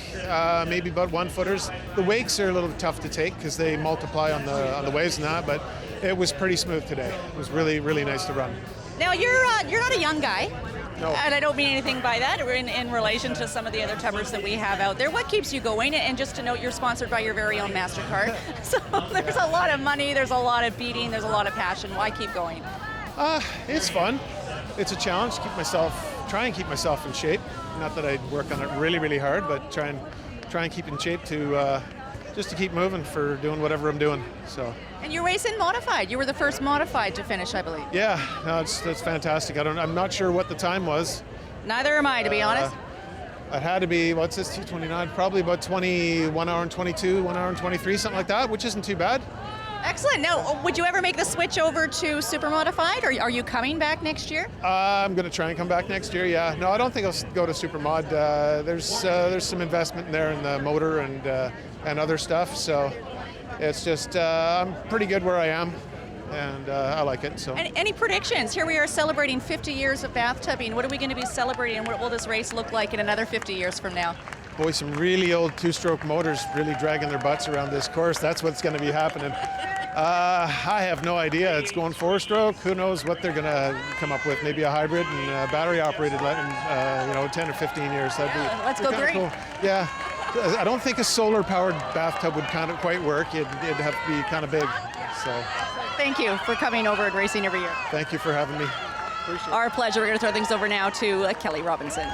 maybe about 1-footers. The wakes are a little tough to take because they multiply on the waves and that, but it was pretty smooth today. It was really, really nice to run. Now, you're not a young guy. No. And I don't mean anything by that in relation to some of the other tubbers that we have out there. What keeps you going? And just to note, you're sponsored by your very own MasterCard. So there's a lot of money, there's a lot of beating, there's a lot of passion. Why keep going? It's fun. It's a challenge to try and keep myself in shape. Not that I work on it really, really hard, but try and keep in shape to just to keep moving for doing whatever I'm doing. So. And you're racing modified. You were the first modified to finish, I believe. Yeah, no, that's fantastic. I'm not sure what the time was. Neither am I, to be honest. It had to be, what's this, 2:29? Probably about 1 hour and 22, 1 hour and 23, something like that, which isn't too bad. Excellent. Now, would you ever make the switch over to super modified, or are you coming back next year? I'm going to try and come back next year. Yeah. No, I don't think I'll go to super mod. There's some investment in there in the motor and other stuff. So it's just I'm pretty good where I am. and I like it. So. And any predictions? Here we are celebrating 50 years of bathtubbing. What are we going to be celebrating, and what will this race look like in another 50 years from now? Boy, some really old two-stroke motors really dragging their butts around this course. That's what's going to be happening. I have no idea. It's going four-stroke. Who knows what they're going to come up with? Maybe a hybrid and battery-operated in 10 or 15 years. That'd be let's go green. Cool. Yeah. I don't think a solar-powered bathtub would kind of quite work. It'd have to be kind of big. So. Thank you for coming over and racing every year. Thank you for having me. Appreciate it. Our pleasure. We're going to throw things over now to Kelly Robinson.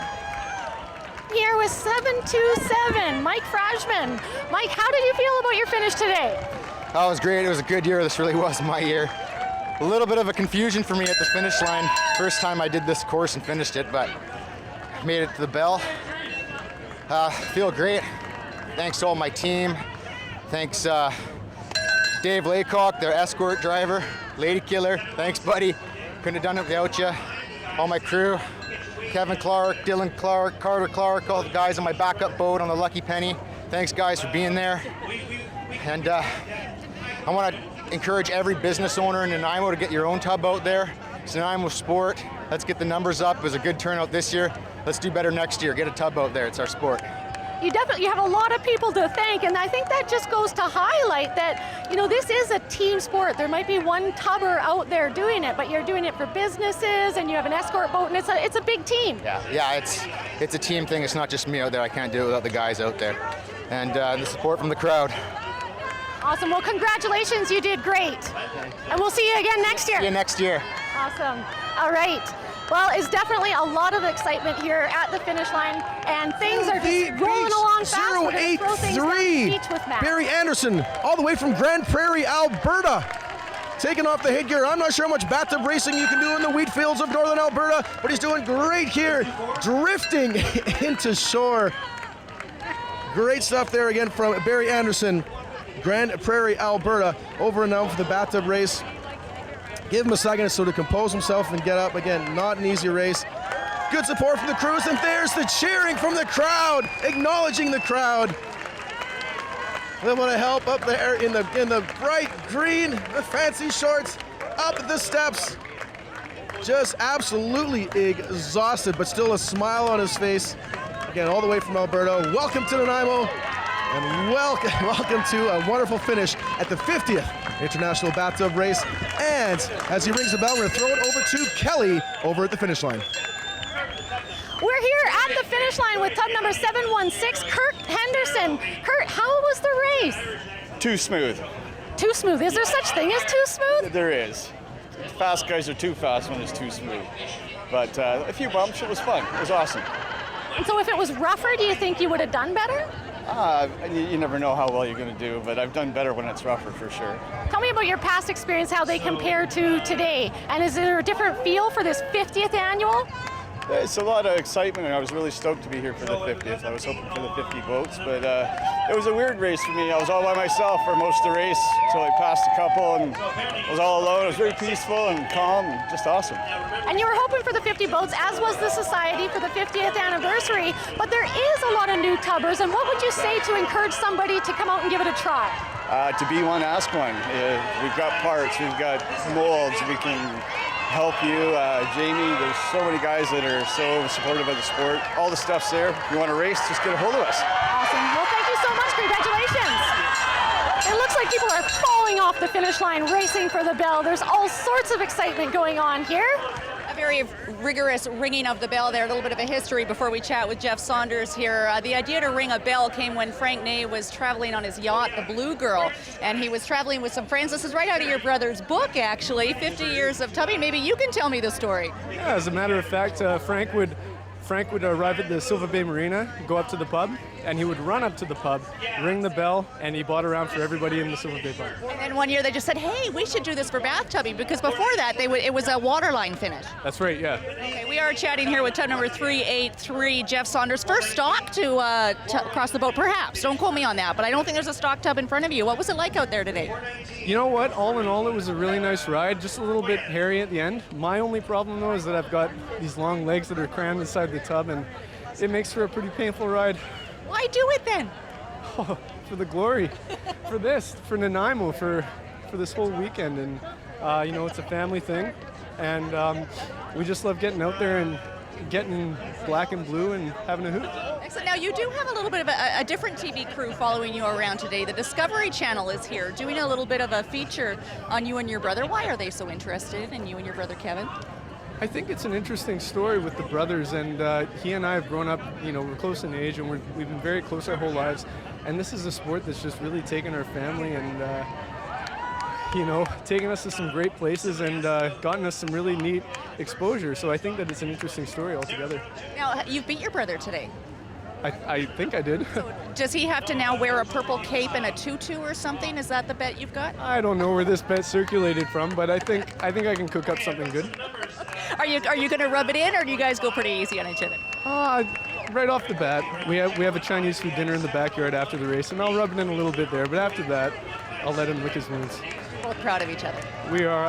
Here with 727, Mike Frashman. Mike, how did you feel about your finish today? Oh, it was great. It was a good year. This really was my year. A little bit of a confusion for me at the finish line. First time I did this course and finished it, but made it to the bell. Feel great. Thanks to all my team. Thanks Dave Laycock, their escort driver, lady killer. Thanks, buddy. Couldn't have done it without you. All my crew. Kevin Clark, Dylan Clark, Carter Clark, all the guys on my backup boat on the Lucky Penny. Thanks, guys, for being there. And I want to encourage every business owner in Nanaimo to get your own tub out there. It's Nanaimo sport. Let's get the numbers up. It was a good turnout this year. Let's do better next year. Get a tub out there. It's our sport. You definitely have a lot of people to thank, and I think that just goes to highlight that, this is a team sport. There might be one tubber out there doing it, but you're doing it for businesses, and you have an escort boat, and it's a big team. Yeah, it's a team thing. It's not just me out there. I can't do it without the guys out there. And the support from the crowd. Awesome. Well, congratulations. You did great. And we'll see you again next year. See you next year. Awesome. All right. Well, it's definitely a lot of excitement here at the finish line, and things are just rolling along fast. We're gonna throw things down the beach with Matt. Barry Anderson, all the way from Grand Prairie, Alberta, taking off the headgear. I'm not sure how much bathtub racing you can do in the wheat fields of northern Alberta, but he's doing great here, drifting into shore. Great stuff there again from Barry Anderson, Grand Prairie, Alberta, over and now for the bathtub race. Give him a second so to compose himself and get up. Again, not an easy race. Good support from the crews, and there's the cheering from the crowd, acknowledging the crowd. They want to help up there in the bright green, the fancy shorts, up the steps. Just absolutely exhausted, but still a smile on his face. Again, all the way from Alberta. Welcome to Nanaimo, and welcome to a wonderful finish at the 50th International Bathtub Race. And as he rings the bell, we're going to throw it over to Kelly over at the finish line. We're here at the finish line with tub number 716, Kurt Henderson. Kurt, how was the race? Too smooth. Too smooth. Is there such thing as too smooth? There is. Fast guys are too fast when it's too smooth. But a few bumps, it was fun. It was awesome. And so if it was rougher, do you think you would have done better? You never know how well you're going to do, but I've done better when it's rougher for sure. Tell me about your past experience, how they compare to today. And is there a different feel for this 50th annual? It's a lot of excitement, and I was really stoked to be here for the 50th. I was hoping for the 50 boats, but it was a weird race for me. I was all by myself for most of the race until I passed a couple, and I was all alone. It was very peaceful and calm and just awesome. And you were hoping for the 50 boats, as was the Society, for the 50th anniversary, but there is a lot of new tubbers, and what would you say to encourage somebody to come out and give it a try? To be one, ask one. We've got parts, we've got molds, we can help you. Jamie, there's so many guys that are so supportive of the sport. All the stuff's there. If you want to race, just get a hold of us. Awesome. Well, thank you so much. Congratulations. It looks like people are falling off the finish line, racing for the bell. There's all sorts of excitement going on here. A very rigorous ringing of the bell there. A little bit of a history before we chat with Jeff Saunders here. The idea to ring a bell came when Frank Ney was traveling on his yacht, the Blue Girl, and he was traveling with some friends. This is right out of your brother's book, actually, 50 Years of Tubbing. Maybe you can tell me the story. Yeah, as a matter of fact, Frank would arrive at the Silver Bay Marina, go up to the pub, and he would run up to the pub, ring the bell, and he bought around for everybody in the Silver Bay pub. And then one year they just said, hey, we should do this for bathtubbing, because before that it was a waterline finish. That's right, yeah. Okay, we are chatting here with tub number 383, Jeff Saunders. First stock to cross the boat, perhaps. Don't quote me on that, but I don't think there's a stock tub in front of you. What was it like out there today? You know what? All in all, it was a really nice ride, just a little bit hairy at the end. My only problem, though, is that I've got these long legs that are crammed inside the tub, and it makes for a pretty painful ride. Why do it then? Oh, for the glory, for Nanaimo, for this whole weekend, and It's a family thing, and we just love getting out there and getting black and blue and having a hoot. Excellent. Now, you do have a little bit of a different TV crew following you around today. The Discovery Channel is here doing a little bit of a feature on you and your brother. Why are they so interested in you and your brother, Kevin? I think it's an interesting story with the brothers, and he and I have grown up, we're close in age, and we've been very close our whole lives. And this is a sport that's just really taken our family and, taken us to some great places and gotten us some really neat exposure. So I think that it's an interesting story altogether. Now, you've beat your brother today. I think I did. Does he have to now wear a purple cape and a tutu or something? Is that the bet you've got? I don't know where this bet circulated from, but I think I can cook up something good. Are you going to rub it in, or do you guys go pretty easy on each other? Right off the bat, we have a Chinese food dinner in the backyard after the race, and I'll rub it in a little bit there. But after that, I'll let him lick his wounds. Both proud of each other. We are.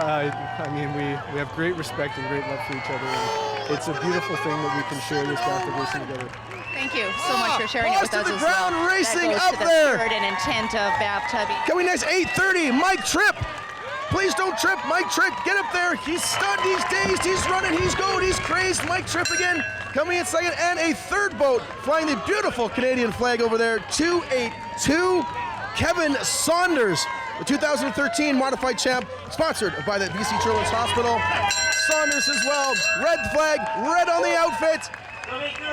We have great respect and great love for each other. And it's a beautiful thing that we can share this bathtub racing together. Thank you so much for sharing it with us to the as ground well. racing that goes up to the there. spirit and intent of Bathtubbing. Coming next, 8:30, Mike Tripp. Please don't trip, Mike Tripp, get up there. He's stunned, he's dazed, he's running, he's going, he's crazed. Mike Tripp again, coming in second, and a third boat flying the beautiful Canadian flag over there, 282, Kevin Saunders, the 2013 modified champ, sponsored by the BC Children's Hospital. Saunders as well, red flag, red on the outfit.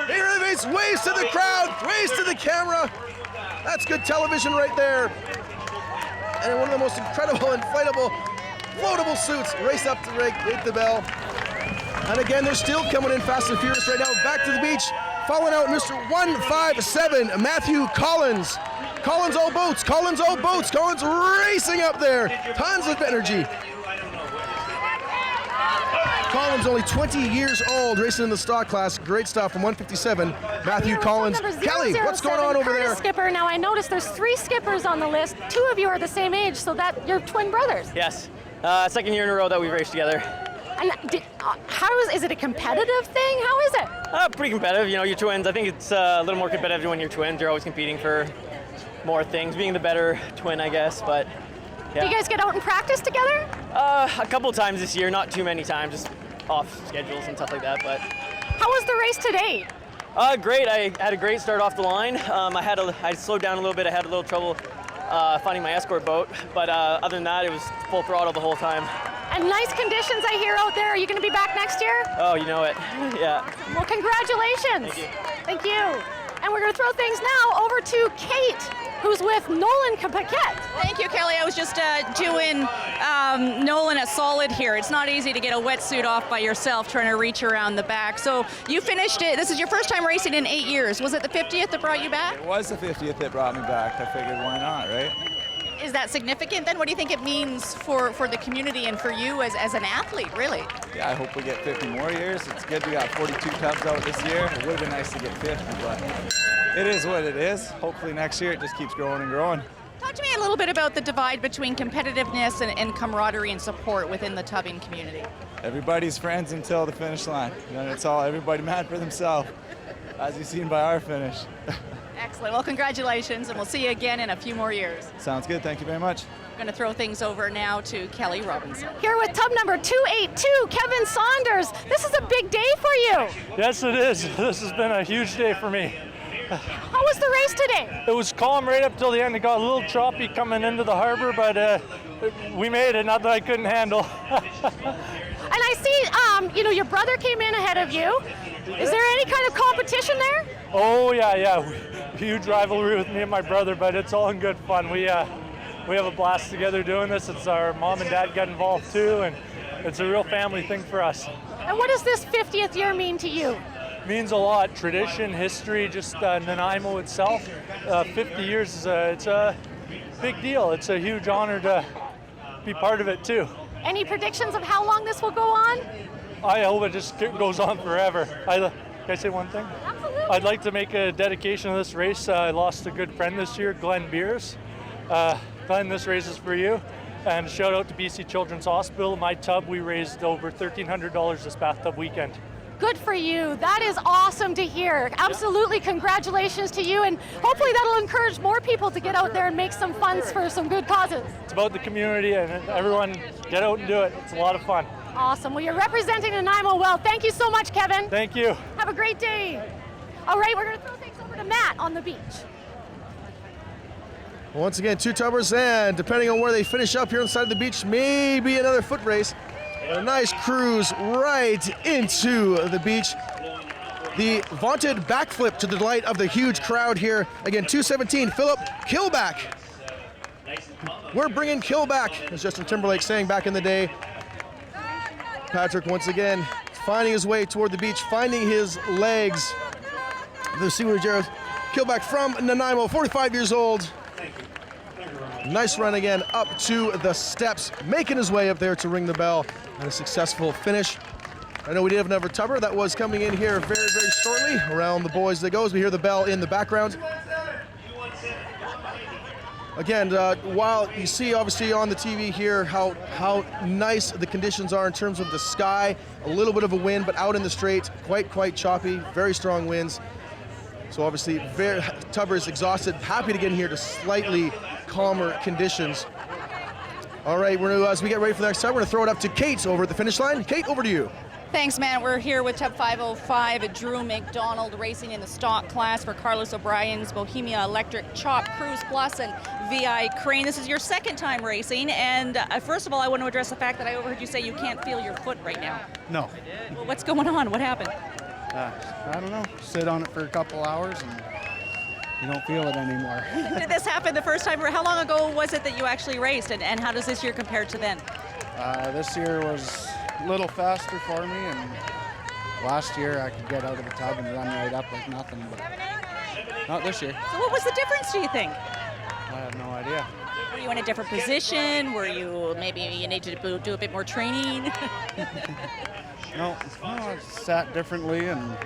He elevates, waves to the crowd, waves to the camera. That's good television right there. And one of the most incredible, inflatable, floatable suits race up to rig, hit the bell. And again, they're still coming in fast and furious right now. Back to the beach, following out Mr. 157, Matthew Collins. Collins all boats, Collins racing up there. Tons of energy. Collins only 20 years old, racing in the stock class. Great stuff from 157, Matthew Collins. Kelly, what's going on over there? Skipper. Now I noticed there's 3 skippers on the list. 2 of you are the same age, so that you're twin brothers. Yes, second year in a row that we've raced together. And is it a competitive thing? How is it? Pretty competitive. You're twins. I think it's a little more competitive when you're twins. You're always competing for more things, being the better twin, I guess. But yeah. Do you guys get out and practice together? A couple times this year, not too many times, just off schedules and stuff like that. But how was the race today? Great. I had a great start off the line. I slowed down a little bit. I had a little trouble finding my escort boat, but other than that, it was full throttle the whole time. And nice conditions I hear out there. Are you going to be back next year? Oh, you know it. Yeah. Well, congratulations. Thank you. Thank you. And we're going to throw things now over to Kait, who's with Nolan Paquette. Thank you, Kelly. I was just doing Nolan a solid here. It's not easy to get a wetsuit off by yourself trying to reach around the back. So you finished it. This is your first time racing in 8 years. Was it the 50th that brought you back? It was the 50th that brought me back. I figured, why not, right? Is that significant then? What do you think it means for the community and for you as an athlete, really? Yeah, I hope we get 50 more years. It's good we got 42 tubs out this year. It would have been nice to get 50, but it is what it is. Hopefully next year it just keeps growing and growing. Talk to me a little bit about the divide between competitiveness and camaraderie and support within the tubbing community. Everybody's friends until the finish line. Then it's all everybody mad for themselves, as you've seen by our finish. Excellent. Well, congratulations, and we'll see you again in a few more years. Sounds good. Thank you very much. I'm going to throw things over now to Kelly Robinson. Here with tub number 282, Kevin Saunders. This is a big day for you. Yes, it is. This has been a huge day for me. How was the race today? It was calm right up till the end. It got a little choppy coming into the harbor, but we made it. Not that I couldn't handle. And I see, your brother came in ahead of you. Is there any kind of competition there? Oh yeah. Huge rivalry with me and my brother, but it's all in good fun. We have a blast together doing this. It's our mom and dad got involved too, and it's a real family thing for us. And what does this 50th year mean to you? Means a lot. Tradition, history, just Nanaimo itself. 50 years it's a big deal. It's a huge honor to be part of it too. Any predictions of how long this will go on? I hope it just goes on forever. Can I say one thing? Absolutely. I'd like to make a dedication of this race. I lost a good friend this year, Glenn Beers. Glenn, this race is for you. And shout out to BC Children's Hospital. My tub, we raised over $1,300 this bathtub weekend. good for you. That is awesome to hear. Absolutely, congratulations to you, and hopefully that'll encourage more people to get out there and make some funds for some good causes. It's about the community, and everyone get out and do it. It's a lot of fun. Awesome. Well, you're representing Nanaimo well. Thank you so much, Kevin. Thank you. Have a great day. All right, we're going to throw things over to Matt on the beach. Once again, 2 tubbers, and depending on where they finish up here inside the beach, maybe another foot race. A nice cruise right into the beach. The vaunted backflip to the delight of the huge crowd here. Again, 217, Philip Killback. We're bringing Killback, as Justin Timberlake saying back in the day. Patrick once again finding his way toward the beach, finding his legs. Let's see where Jared Killback from Nanaimo, 45 years old. Nice run again up to the steps, making his way up there to ring the bell, and a successful finish. I know we did have another tubber that was coming in here very, very shortly. Around the boys that goes, we hear the bell in the background. Again, while you see obviously on the TV here how nice the conditions are in terms of the sky, a little bit of a wind, but out in the straight, quite choppy, very strong winds. So obviously, tubber is exhausted, happy to get in here to slightly calmer conditions. All right, as we get ready for the next tub, we're gonna throw it up to Kate over at the finish line. Kate, over to you. Thanks, Matt. We're here with Tub 505, Drew McDonald racing in the stock class for Carlos O'Brien's Bohemia Electric Chop Cruise Plus and VI Crane. This is your second time racing, and first of all, I want to address the fact that I overheard you say you can't feel your foot right now. No. Well, what's going on? What happened? I don't know. Sit on it for a couple hours and you don't feel it anymore. Did this happen the first time, or how long ago was it that you actually raced, and how does this year compare to then? This year was a little faster for me, and last year I could get out of the tub and run right up like nothing, but not this year. So what was the difference, do you think? I have no idea. Were you in a different position? Were you, maybe you need to do a bit more training? No, I sat differently, and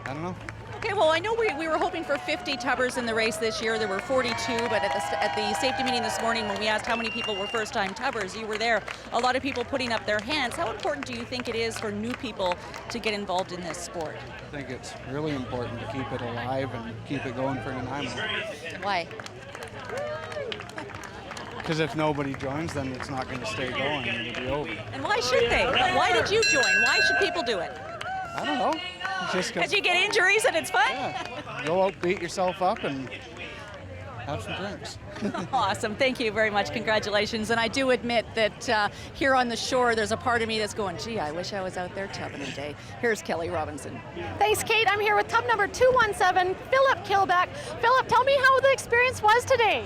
I don't know. Okay, well, I know we were hoping for 50 tubbers in the race this year. There were 42, but at the safety meeting this morning when we asked how many people were first-time tubbers, you were there. A lot of people putting up their hands. How important do you think it is for new people to get involved in this sport? I think it's really important to keep it alive and keep it going for Nanaimo. Why? Because if nobody joins, then it's not going to stay going and it'll be over. And why should they? Why did you join? Why should people do it? I don't know. Just because you get injuries and it's fun? Yeah. Go out, beat yourself up, and have some drinks. Awesome. Thank you very much. Congratulations. And I do admit that here on the shore, there's a part of me that's going, gee, I wish I was out there tubbing today. Here's Kelly Robinson. Thanks, Kate. I'm here with tub number 217, Philip Killback. Philip, tell me how the experience was today.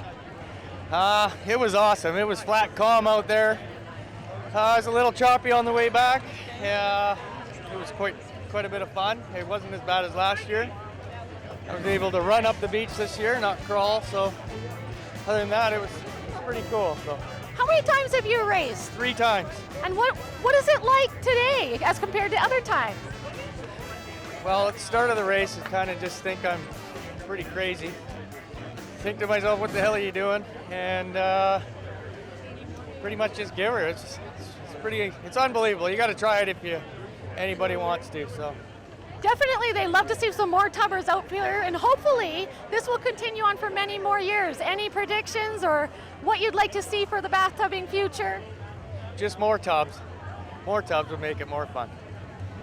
It was awesome. It was flat, calm out there. It was a little choppy on the way back. It was quite a bit of fun. It wasn't as bad as last year. I was able to run up the beach this year, not crawl. So other than that, it was pretty cool. So. How many times have you raced? 3 times. And what is it like today as compared to other times? Well, at the start of the race, I kind of just think I'm pretty crazy. Think to myself, what the hell are you doing? And pretty much just give her. It's unbelievable. You got to try it if anybody wants to. So. Definitely, they love to see some more tubbers out here, and hopefully this will continue on for many more years. Any predictions or what you'd like to see for the bathtubing future? Just more tubs. More tubs would make it more fun.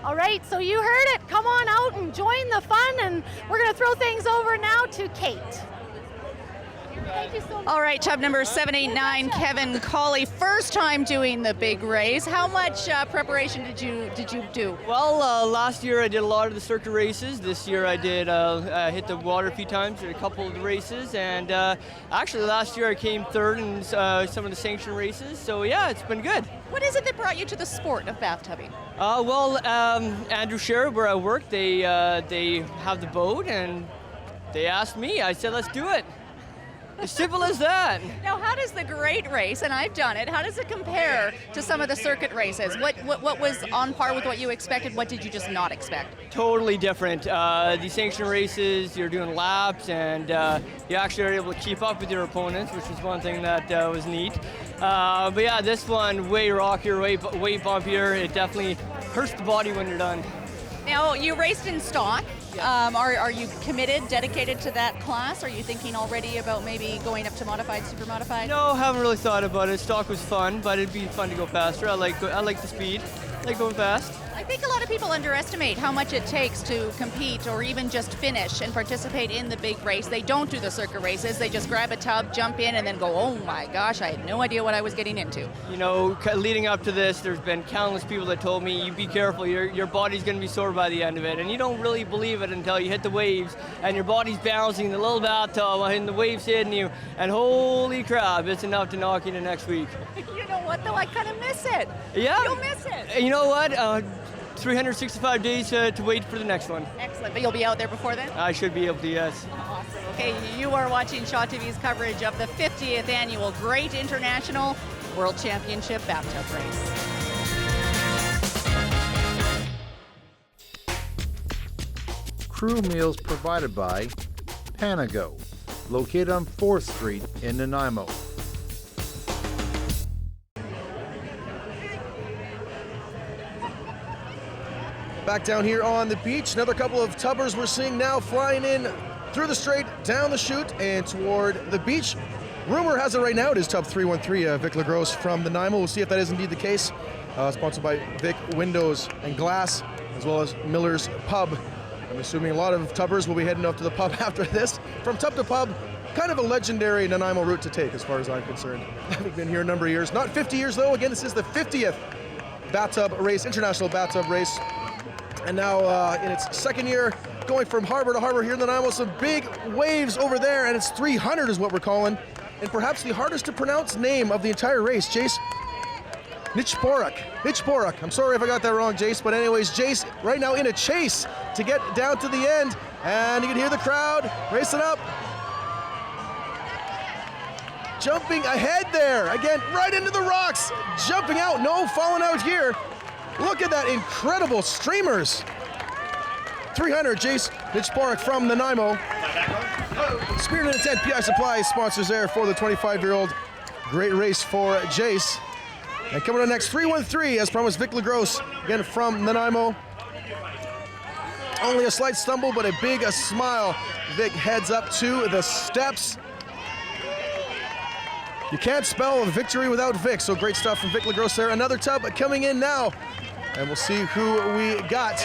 All right, so you heard it. Come on out and join the fun, and we're going to throw things over now to Kate. Thank you so much. All right, tub number 789, Kevin Colley, first time doing the big race. How much preparation did you do? Well, last year I did a lot of the circuit races. This year I did hit the water a few times at a couple of the races, and actually last year I came third in some of the sanctioned races. So yeah, it's been good. What is it that brought you to the sport of bathtubbing? Andrew Sherrod, where I work, they have the boat, and they asked me. I said, let's do it. As simple as that. Now, how does the great race, and I've done it, how does it compare to some of the circuit races? What was on par with what you expected? What did you just not expect? Totally different. The sanctioned races, you're doing laps, and you actually are able to keep up with your opponents, which was one thing that was neat. But yeah, this one, way rockier, way bumpier. It definitely hurts the body when you're done. Now, you raced in stock. Are you committed, dedicated to that class? Are you thinking already about maybe going up to modified, super modified? No, haven't really thought about it. Stock was fun, but it'd be fun to go faster. I like the speed. I like going fast. I think a lot of people underestimate how much it takes to compete or even just finish and participate in the big race. They don't do the circuit races. They just grab a tub, jump in, and then go, oh my gosh, I had no idea what I was getting into. You know, leading up to this, there's been countless people that told me, you be careful, your body's going to be sore by the end of it. And you don't really believe it until you hit the waves and your body's bouncing in the little bathtub and the waves hitting you. And holy crap, it's enough to knock you the next week. You know what, though? I kind of miss it. Yeah. You'll miss it. And you know what? 365 days to wait for the next one. Excellent. But you'll be out there before then? I should be able to, yes. Awesome. Okay, you are watching Shaw TV's coverage of the 50th annual Great International World Championship Bathtub Race. Crew meals provided by Panago, located on 4th Street in Nanaimo. Back down here on the beach, another couple of tubbers we're seeing now flying in through the straight, down the chute, and toward the beach. Rumor has it right now it is Tub 313, Vic LaGrosse from Nanaimo. We'll see if that is indeed the case. Sponsored by Vic Windows and Glass, as well as Miller's Pub. I'm assuming a lot of tubbers will be heading up to the pub after this. From tub to pub, kind of a legendary Nanaimo route to take as far as I'm concerned. I've been here a number of years. Not 50 years though. Again, this is the 50th bathtub race, international bathtub race. And now in its second year, going from harbor to harbor here in Nanaimo, some big waves over there, and it's 300 is what we're calling. And perhaps the hardest to pronounce name of the entire race, Jace. Nichporak. I'm sorry if I got that wrong, Jace, but anyways, Jace right now in a chase to get down to the end, and you can hear the crowd racing up. Jumping ahead there, again, right into the rocks, jumping out, no falling out here. Look at that incredible streamers. 300, Jace Nichporak from Nanaimo. Spirit and Intent PI Supply sponsors there for the 25-year-old. Great race for Jace. And coming on next, 313, as promised, Vic LaGrosse, again from Nanaimo. Only a slight stumble, but a big smile. Vic heads up to the steps. You can't spell victory without Vic, so great stuff from Vic LaGrosse there. Another tub coming in now, and we'll see who we got.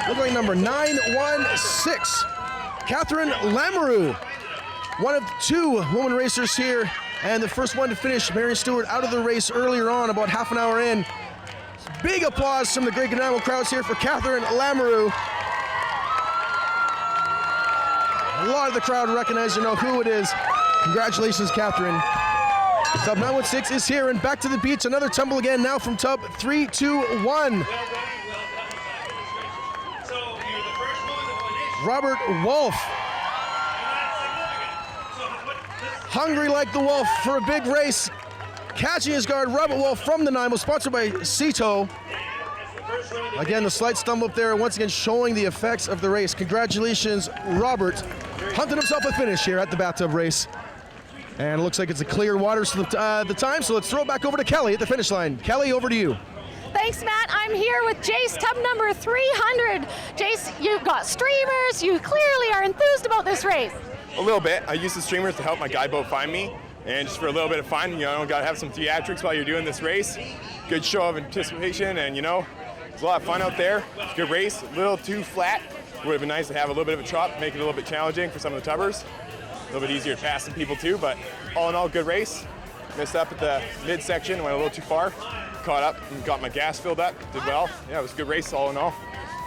Look like number 916, Catherine Lamoureux, one of two woman racers here, and the first one to finish. Marion Stewart out of the race earlier on, about half an hour in. Big applause from the Great Nanaimo crowds here for Catherine Lamoureux. A lot of the crowd recognize, you know who it is. Congratulations, Catherine. Tub 916 is here, and back to the beach. Another tumble again now from Tub 321. Robert Wolf. Hungry like the wolf for a big race. Catching his guard, Robert Wolf from Nanaimo, sponsored by Cito. Again, the slight stumble up there, once again showing the effects of the race. Congratulations, Robert. Hunting himself a finish here at the bathtub race. And it looks like it's a clear waters to the time, so let's throw it back over to Kelly at the finish line. Kelly, over to you. Thanks, Matt. I'm here with Jace, tub number 300. Jace, you've got streamers. You clearly are enthused about this race. A little bit. I use the streamers to help my guide boat find me, and just for a little bit of fun, you know, got to have some theatrics while you're doing this race. Good show of anticipation, and you know, it's a lot of fun out there. Good race, a little too flat. Would have been nice to have a little bit of a chop, make it a little bit challenging for some of the tubbers. A little bit easier to pass some people too, but all in all, good race. Missed up at the midsection, went a little too far. Caught up and got my gas filled up, did well. Yeah, it was a good race all in all.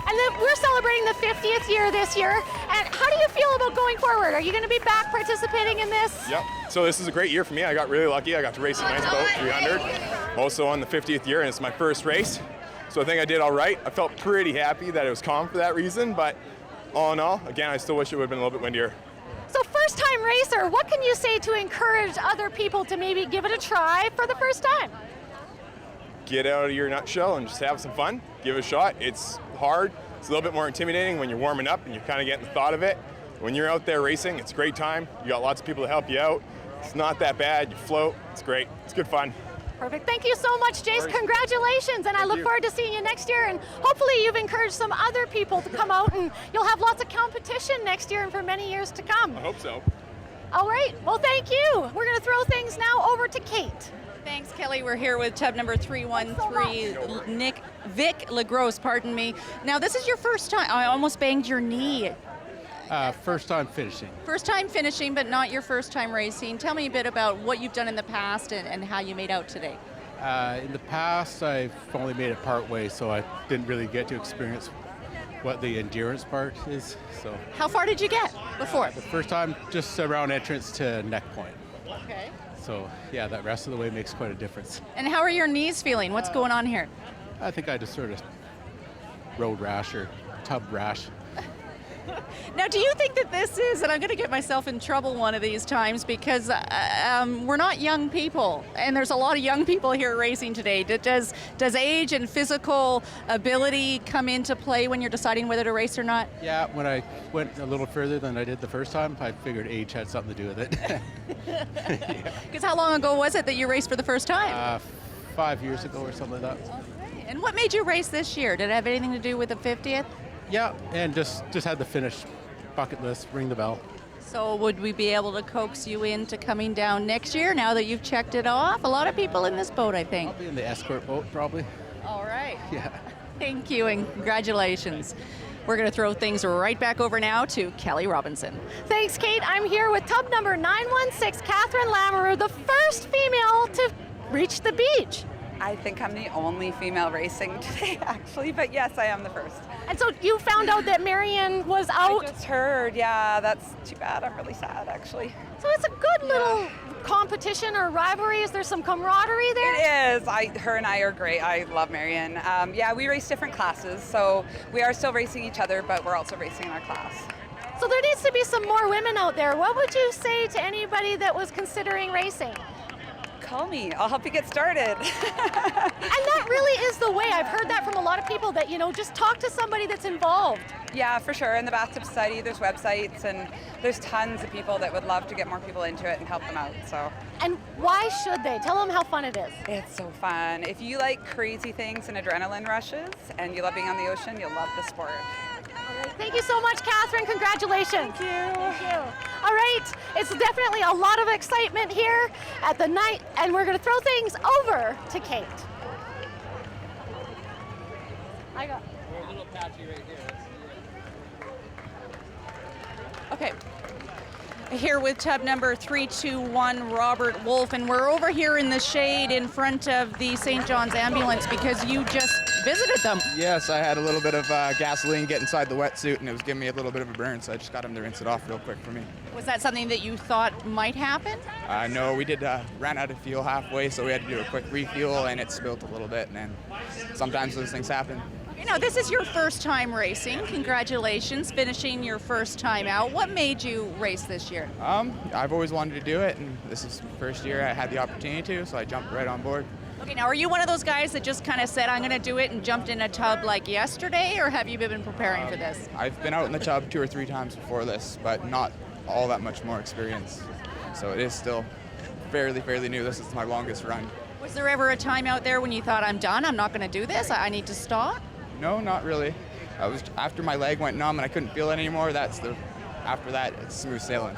And then we're celebrating the 50th year this year. And how do you feel about going forward? Are you going to be back participating in this? Yep. So this is a great year for me. I got really lucky. I got to race a nice boat, 300. Also on the 50th year, and it's my first race. So I think I did all right. I felt pretty happy that it was calm for that reason, but all in all, again, I still wish it would have been a little bit windier. So first-time racer, what can you say to encourage other people to maybe give it a try for the first time? Get out of your nutshell and just have some fun. Give it a shot. It's hard. It's a little bit more intimidating when you're warming up and you're kind of getting the thought of it. When you're out there racing, it's a great time. You got lots of people to help you out. It's not that bad. You float. It's great. It's good fun. Perfect. Thank you so much, Jace. course. Congratulations, and I look forward to seeing you next year. And hopefully you've encouraged some other people to come out, and you'll have lots of competition next year and for many years to come. I hope so. All right. Well, thank you. We're going to throw things now over to Kate. Thanks, Kelly. We're here with tub number 313, Vic LaGrosse, pardon me. Now, this is your first time. I almost banged your knee. First time finishing. First time finishing, but not your first time racing. Tell me a bit about what you've done in the past and how you made out today. In the past, I've only made it part way, so I didn't really get to experience what the endurance part is. So. How far did you get before? The first time, just around entrance to neck point. Okay. So yeah, that rest of the way makes quite a difference. And how are your knees feeling? What's going on here? I think I just sort of road rash or tub rash. Now, do you think that this is, and I'm going to get myself in trouble one of these times because we're not young people, and there's a lot of young people here racing today. Does age and physical ability come into play when you're deciding whether to race or not? Yeah, when I went a little further than I did the first time, I figured age had something to do with it. Because how long ago was it that you raced for the first time? 5 years ago or something like that. Okay. And what made you race this year? Did it have anything to do with the 50th? Yeah, and just had the finish bucket list, ring the bell. So would we be able to coax you into coming down next year now that you've checked it off? A lot of people in this boat, I think. I'll be in the escort boat, probably. All right. Yeah. Thank you and congratulations. We're going to throw things right back over now to Kelly Robinson. Thanks, Kate. I'm here with tub number 916, Catherine Lamoureux, the first female to reach the beach. I think I'm the only female racing today, actually, but yes, I am the first. And so you found out that Marion was out? I just heard, yeah, that's too bad. I'm really sad, actually. So it's a good little competition or rivalry. Is there some camaraderie there? It is. Her and I are great. I love Marion. Yeah, we race different classes, so we are still racing each other, but we're also racing in our class. So there needs to be some more women out there. What would you say to anybody that was considering racing? Call me. I'll help you get started. And that really is the way. I've heard that from a lot of people that, just talk to somebody that's involved. Yeah, for sure. In the Bathtub Society, there's websites, and there's tons of people that would love to get more people into it and help them out. So. And why should they? Tell them how fun it is. It's so fun. If you like crazy things and adrenaline rushes, and you love being on the ocean, you'll love the sport. Thank you so much, Catherine. Congratulations. Thank you. Thank you. All right, it's definitely a lot of excitement here at the night, and we're going to throw things over to Kate. We're a little patchy right here. Okay. Here with tub number 321, Robert Wolf, and we're over here in the shade in front of the St. John's ambulance because you just visited them. Yes, I had a little bit of gasoline get inside the wetsuit, and it was giving me a little bit of a burn, so I just got him to rinse it off real quick for me. Was that something that you thought might happen? No, we did ran out of fuel halfway, so we had to do a quick refuel, and it spilled a little bit, and then sometimes those things happen. Now, this is your first time racing. Congratulations, finishing your first time out. What made you race this year? I've always wanted to do it, and this is the first year I had the opportunity to, so I jumped right on board. Okay, now, are you one of those guys that just kind of said, I'm going to do it and jumped in a tub like yesterday, or have you been preparing for this? I've been out in the tub 2 or 3 times before this, but not all that much more experience. So it is still fairly new. This is my longest run. Was there ever a time out there when you thought, I'm done, I'm not going to do this, I need to stop? No, not really. After my leg went numb and I couldn't feel it anymore, after that, it's smooth sailing.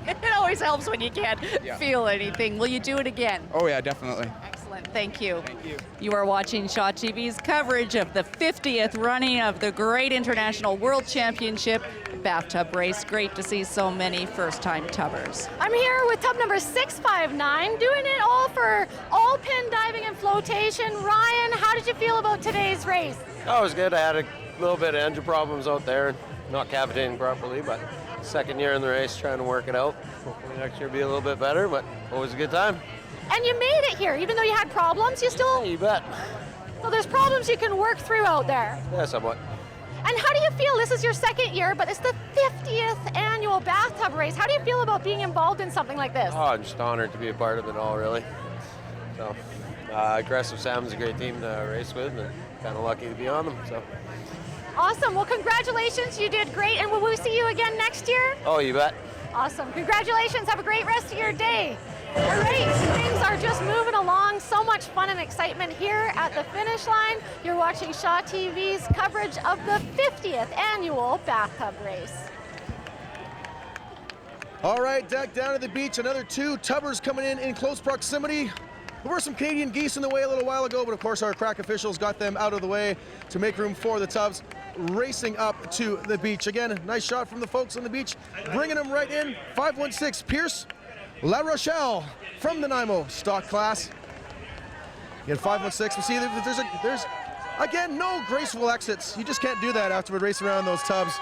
It always helps when you can't feel anything. Will you do it again? Oh yeah, definitely. Excellent, thank you. Thank you. You are watching Shaw TV's coverage of the 50th running of the Great International World Championship Bathtub Race. Great to see so many first-time tubbers. I'm here with tub number 659, doing it all for all pin diving and flotation. Ryan, how did you feel about today's race? Oh, it was good. I had a little bit of engine problems out there, not cavitating properly, but second year in the race trying to work it out. Hopefully next year be a little bit better, but always a good time. And you made it here, even though you had problems, you still... Yeah, you bet. So there's problems you can work through out there. Yeah, somewhat. And how do you feel? This is your second year, but it's the 50th annual bathtub race. How do you feel about being involved in something like this? Oh, I'm just honored to be a part of it all, really. So, Aggressive Sam's a great team to race with, and kind of lucky to be on them. So. Awesome. Well, congratulations. You did great. And will we see you again next year? Oh, you bet. Awesome. Congratulations. Have a great rest of your day. All right, things are just moving along. So much fun and excitement here at the finish line. You're watching Shaw TV's coverage of the 50th annual Bathtub Race. All right, deck down at the beach. Another 2 tubbers coming in close proximity. There were some Canadian geese in the way a little while ago, but of course our crack officials got them out of the way to make room for the tubs racing up to the beach. Again, nice shot from the folks on the beach, bringing them right in. 516 Pierce La Rochelle from Nanaimo stock class. Again, 516. We see that there's again no graceful exits. You just can't do that after we race around those tubs.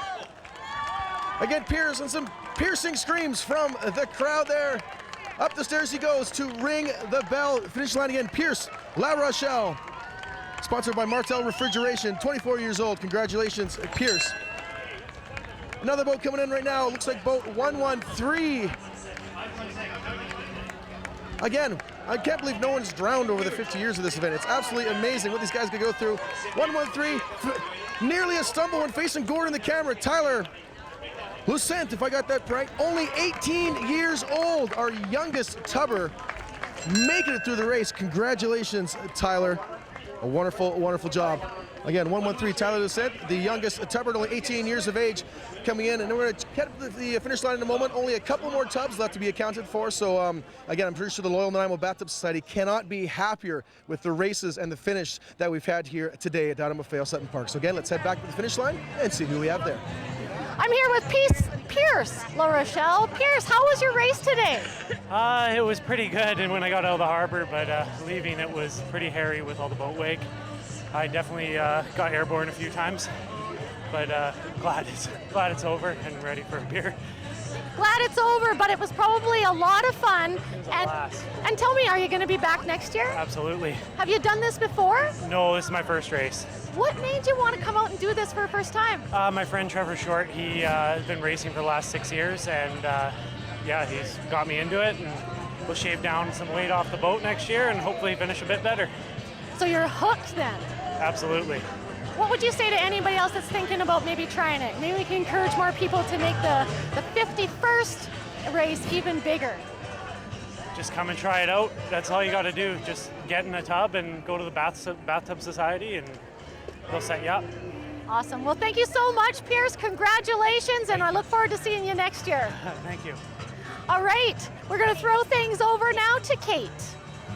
Again, Pierce and some piercing screams from the crowd there. Up the stairs he goes to ring the bell. Finish line again, Pierce La Rochelle. Sponsored by Martel Refrigeration, 24 years old. Congratulations, Pierce. Another boat coming in right now. Looks like boat 113. Again, I can't believe no one's drowned over the 50 years of this event. It's absolutely amazing what these guys could go through. 113, nearly a stumble when facing Gordon the camera. Tyler Lucent, if I got that right, only 18 years old, our youngest tubber, making it through the race. Congratulations, Tyler. A wonderful, wonderful job. Again, 113, Tyler Lucent, the youngest tubber, only 18 years of age, coming in. And we're going to get the finish line in a moment. Only a couple more tubs left to be accounted for. So, again, I'm pretty sure the loyal Nanaimo Bathtub Society cannot be happier with the races and the finish that we've had here today down at Maffeo Sutton Park. So, again, let's head back to the finish line and see who we have there. I'm here with Pierce La Rochelle. Pierce, how was your race today? It was pretty good, and when I got out of the harbor, but leaving it was pretty hairy with all the boat wake. I definitely got airborne a few times, but glad it's over and ready for a beer. Glad it's over, but it was probably a lot of fun. And tell me, are you going to be back next year? Absolutely. Have you done this before? No, this is my first race. What made you want to come out and do this for the first time? My friend Trevor Short, he's been racing for the last 6 years, and yeah, he's got me into it, and we'll shave down some weight off the boat next year and hopefully finish a bit better. So you're hooked then? Absolutely. What would you say to anybody else that's thinking about maybe trying it? Maybe we can encourage more people to make the 51st race even bigger. Just come and try it out. That's all you got to do. Just get in a tub and go to the Bathtub Society, and they'll set you up. Awesome. Well, thank you so much, Pierce. Congratulations, and I look forward to seeing you next year. Thank you. All right, we're going to throw things over now to Kait.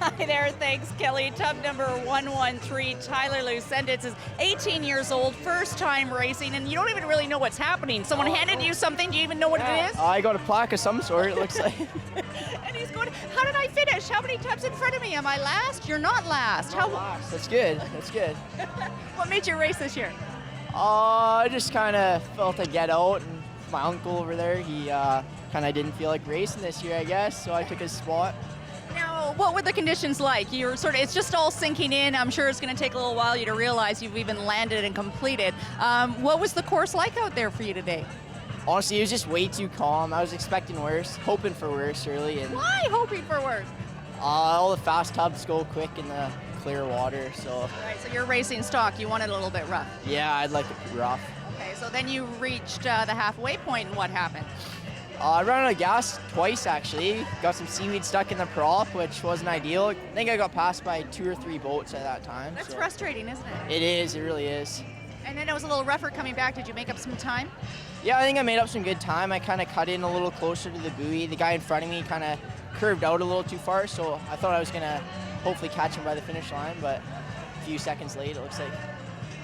Hi there, thanks Kelly. Tub number 113, Tyler Lucent. It's 18 years old, first time racing, and you don't even really know what's happening. Someone handed you something, do you even know what it is? I got a plaque of some sort, it looks like. And he's going, how did I finish? How many tubs in front of me? Am I last? You're not last. Last. That's good, that's good. What made you race this year? I just kind of felt I'd get out, and my uncle over there, he kind of didn't feel like racing this year, I guess, so I took his spot. Now, what were the conditions like? You're it's just all sinking in. I'm sure it's going to take a little while you to realize you've even landed and completed. What was the course like out there for you today? Honestly, it was just way too calm. I was expecting worse, hoping for worse, really. And why hoping for worse? all the fast tubs go quick in the clear water, so. All right, so you're racing stock. You want it a little bit rough. Yeah, I'd like it rough. Okay, so then you reached the halfway point, and what happened? I ran out of gas twice, actually. Got some seaweed stuck in the prop, which wasn't ideal. I think I got passed by 2 or 3 boats at that time. That's frustrating, isn't it? It is, it really is. And then it was a little rougher coming back. Did you make up some time? Yeah, I think I made up some good time. I kind of cut in a little closer to the buoy. The guy in front of me kind of curved out a little too far, so I thought I was going to hopefully catch him by the finish line, but a few seconds late, it looks like.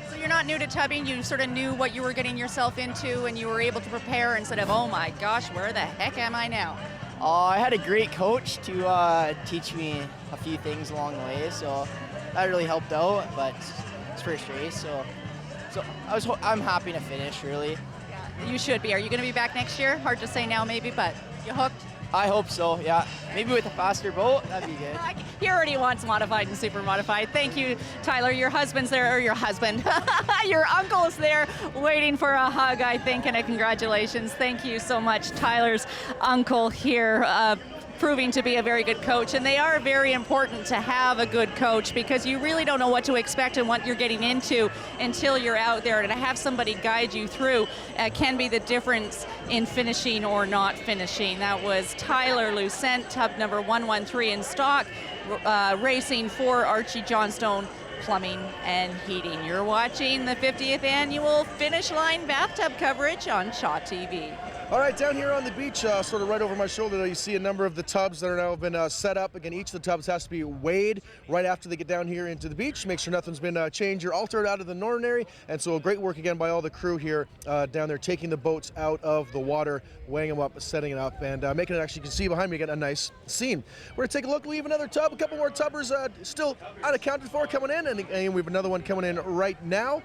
So you're not new to tubbing. You sort of knew what you were getting yourself into, and you were able to prepare instead of, oh my gosh, where the heck am I now? I had a great coach to teach me a few things along the way, so that really helped out, but it's first race, so I'm happy to finish, really. Yeah, you should be. Are you going to be back next year? Hard to say now, maybe, but you hooked? I hope so, yeah. Maybe with a faster boat, that'd be good. He already wants modified and super modified. Thank you, Tyler. Your husband's there, or your husband. Your uncle's there waiting for a hug, I think, and a congratulations. Thank you so much, Tyler's uncle here. proving to be a very good coach, and they are very important to have a good coach because you really don't know what to expect and what you're getting into until you're out there, and to have somebody guide you through can be the difference in finishing or not finishing. That was Tyler Lucent, tub number 113 in stock, racing for Archie Johnstone Plumbing and Heating. You're watching the 50th annual Finish Line Bathtub coverage on Shaw TV. All right, down here on the beach, sort of right over my shoulder, you see a number of the tubs that are now been set up. Again, each of the tubs has to be weighed right after they get down here into the beach. Make sure nothing's been changed or altered out of the ordinary. And so great work again by all the crew here down there, taking the boats out of the water, weighing them up, setting it up, and making it actually, you can see behind me, get a nice scene. We're going to take a look, leave another tub, a couple more tubbers still unaccounted for coming in, and we have another one coming in right now.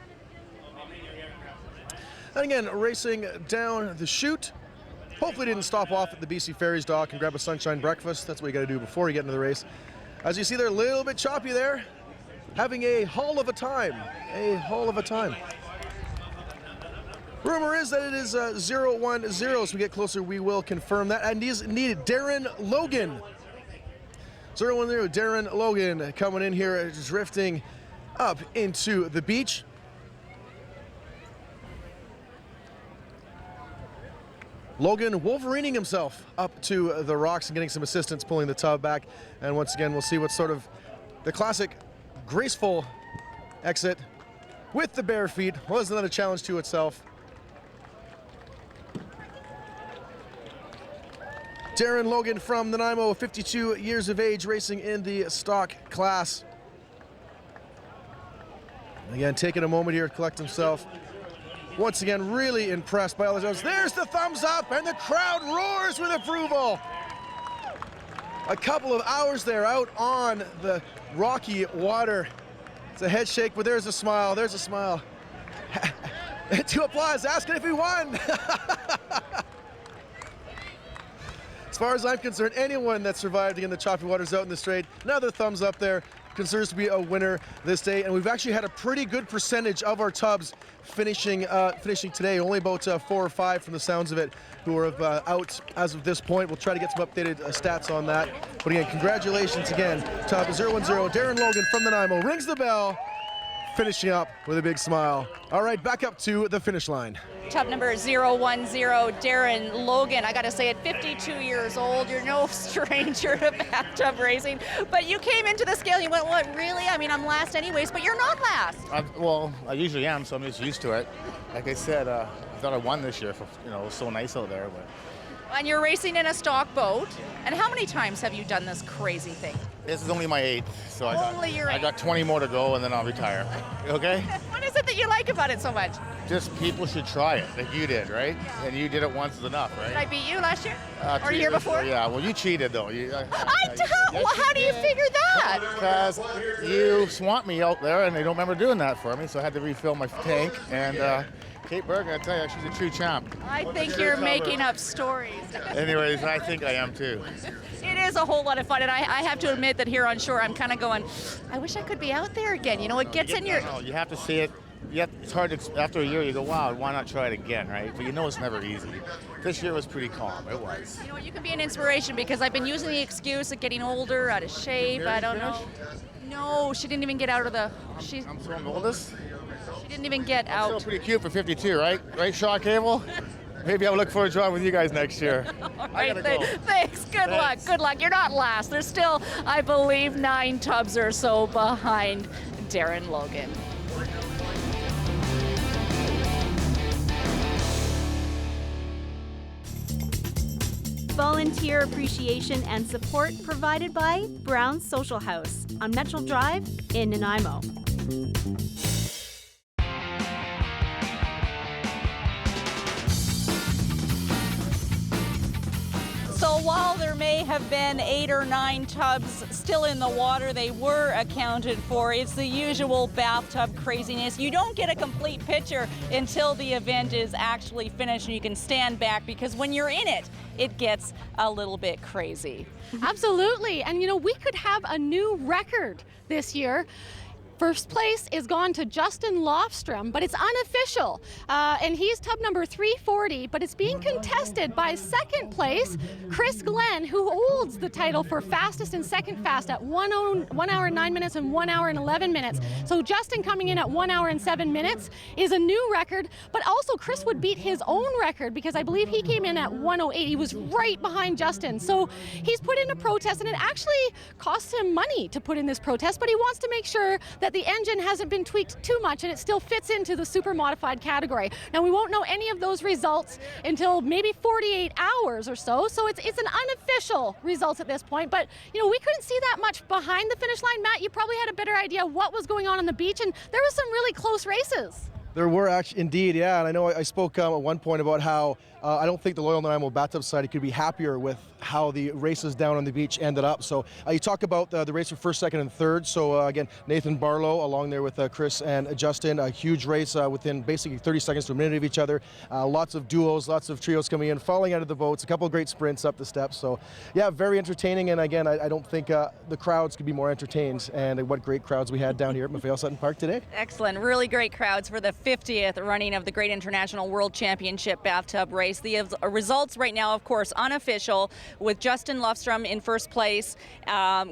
And again, racing down the chute. Hopefully didn't stop off at the BC Ferries dock and grab a sunshine breakfast. That's what you got to do before you get into the race. As you see, they're a little bit choppy there. Having a hell of a time. A hell of a time. Rumor is that it is 0-1-0. As we get closer, we will confirm that. And he's needed Darren Logan. 0-1-0, Darren Logan coming in here, drifting up into the beach. Logan Wolverining himself up to the rocks and getting some assistance pulling the tub back. And once again, we'll see what sort of the classic graceful exit with the bare feet was another challenge to itself. Darren Logan from Nanaimo, 52 years of age, racing in the stock class. Again, taking a moment here to collect himself. Once again, really impressed by all the jumps. There's the thumbs up, and the crowd roars with approval. A couple of hours there out on the rocky water. It's a head shake, but there's a smile. There's a smile. To applause, asking if he won. As far as I'm concerned, anyone that survived again the choppy waters out in the straight, another thumbs up there. Considers to be a winner this day, and we've actually had a pretty good percentage of our tubs finishing today. Only about 4 or 5 from the sounds of it who are out as of this point. We'll try to get some updated stats on that. But again, congratulations again. Tub 0-1-0, Darren Logan from Nanaimo rings the bell, finishing up with a big smile. All right, back up to the finish line. Tub number 010, Darren Logan. I gotta say, at 52 years old, you're no stranger to bathtub racing, but you came into the scale, you went, what, really? I mean, I'm last anyways, but you're not last. Well, I usually am, so I'm just used to it. Like I said, I thought I won this year, it was so nice out there. But And you're racing in a stock boat, and how many times have you done this crazy thing? This is only my 8th, so I got 20 more to go, and then I'll retire. Okay? What is it that you like about it so much? Just people should try it, like you did, right? And you did it once is enough, right? Did I beat you last year? Or 2 the year before? Yeah, well, you cheated, though. I don't! Well, how do you figure that? Because you swamped me out there, and they don't remember doing that for me, so I had to refill my tank. And Kait Burgan, I tell you, she's a true champ. I think you're making up stories. Anyways, I think I am, too. It is a whole lot of fun, and I have to admit that here on shore, I'm kind of going, I wish I could be out there again. You know, it gets in your... No, you have to see it. It's hard to, after a year, you go, wow, why not try it again, right? But you know it's never easy. This year was pretty calm. It was. You know, you can be an inspiration because I've been using the excuse of getting older, out of shape. I don't know. No, she didn't even get out of the... I'm so oldest? She didn't even get out. Still pretty cute for 52, right? Right, Shaw Cable? Maybe I'll look forward to drawing with you guys next year. All right, thanks. Good luck. Good luck. You're not last. There's still, I believe, 9 tubs or so behind Darren Logan. Volunteer appreciation and support provided by Brown's Social House on Metro Drive in Nanaimo. So while there may have been 8 or 9 tubs still in the water, they were accounted for. It's the usual bathtub craziness. You don't get a complete picture until the event is actually finished and you can stand back, because when you're in it, it gets a little bit crazy. Absolutely. And you know, we could have a new record this year. First place is gone to Justin Lofstrom, but it's unofficial. And he's tub number 340, but it's being contested by second place, Chris Glenn, who holds the title for fastest and second fast at 1 hour 9 minutes and 1 hour and 11 minutes. So Justin coming in at 1 hour and 7 minutes is a new record, but also Chris would beat his own record because I believe he came in at 1:08. He was right behind Justin. So he's put in a protest, and it actually costs him money to put in this protest, but he wants to make sure that the engine hasn't been tweaked too much and it still fits into the super modified category. Now we won't know any of those results until maybe 48 hours or so, so it's an unofficial results at this point, but you know, we couldn't see that much behind the finish line. Matt, you probably had a better idea what was going on the beach, and there was some really close races. There were actually, indeed, yeah, and I know I spoke at one point about how I don't think the Loyal Nanaimo Bathtub Society could be happier with how the races down on the beach ended up. So you talk about the race for first, second, and third. So again, Nathan Barlow along there with Chris and Justin, a huge race within basically 30 seconds to a minute of each other. Lots of duos, lots of trios coming in, falling out of the boats, a couple of great sprints up the steps. So yeah, very entertaining. And again, I don't think the crowds could be more entertained. And what great crowds we had down here at McPhail-Sutton Park today. Excellent, really great crowds for the 50th running of the Great International World Championship Bathtub Race. The results right now, of course, unofficial, with Justin Lofstrom in first place,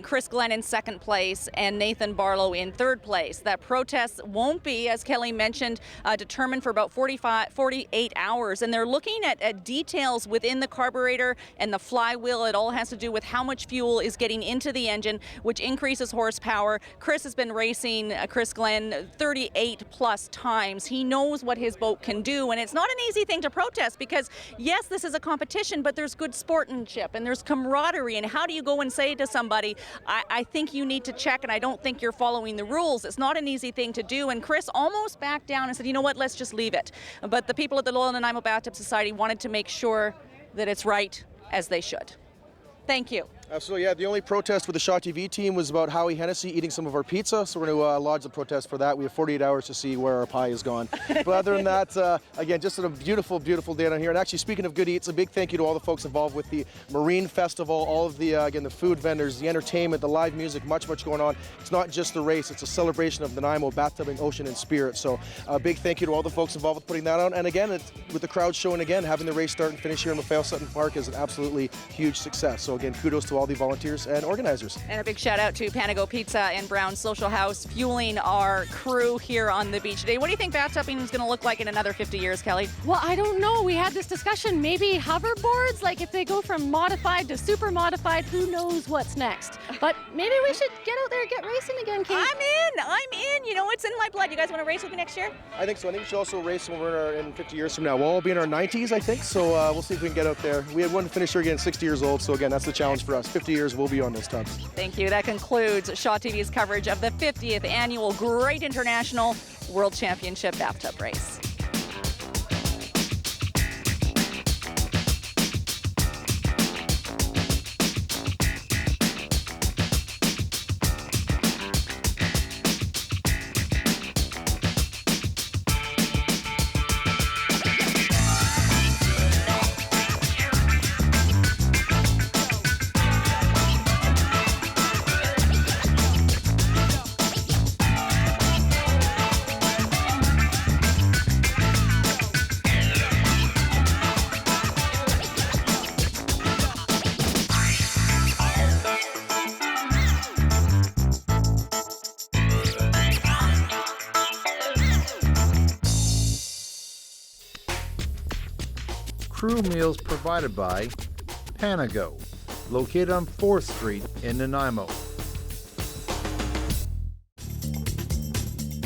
Chris Glenn in second place, and Nathan Barlow in third place. That protest won't be, as Kelly mentioned, determined for about 48 hours, and they're looking at details within the carburetor and the flywheel. It all has to do with how much fuel is getting into the engine, which increases horsepower. Chris has been racing, Chris Glenn, 38 plus times. He knows what his boat can do, and it's not an easy thing to protest because yes, this is a competition, but there's good sportsmanship and there's camaraderie. And how do you go and say to somebody, I think you need to check and I don't think you're following the rules? It's not an easy thing to do. And Chris almost backed down and said, you know what, let's just leave it. But the people at the Loyal Nanaimo Bathtub Society wanted to make sure that it's right, as they should. Thank you. Absolutely, yeah. The only protest with the Shaw TV team was about Howie Hennessy eating some of our pizza, so we're going to lodge the protest for that. We have 48 hours to see where our pie is gone. But other than that, again, just a beautiful, beautiful day down here. And actually, speaking of good eats, a big thank you to all the folks involved with the Marine Festival, all of the, again, the food vendors, the entertainment, the live music, much going on. It's not just the race, it's a celebration of Nanaimo, Bathtubbing, Ocean, and Spirit. So a big thank you to all the folks involved with putting that on. And again, with the crowd showing again, having the race start and finish here in McPhail-Sutton Park is an absolutely huge success. So again, kudos to all the volunteers and organizers. And a big shout out to Panago Pizza and Brown's Social House fueling our crew here on the beach today. What do you think bathtubing is going to look like in another 50 years, Kelly? Well, I don't know. We had this discussion. Maybe hoverboards, like if they go from modified to super modified, who knows what's next. But maybe we should get out there and get racing again, Kate. I'm in. You know, it's in my blood. You guys want to race with me next year? I think so. I think we should also race when we're in 50 years from now. We'll all be in our 90s, I think, so we'll see if we can get out there. We had one finisher again, 60 years old, so again, that's the challenge for us. 50 years, we'll be on those tubs. Thank you. That concludes Shaw TV's coverage of the 50th Annual Great International World Championship Bathtub Race. Crew meals provided by Panago, located on 4th Street in Nanaimo.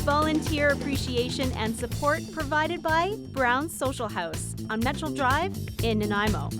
Volunteer appreciation and support provided by Brown's Social House on Metro Drive in Nanaimo.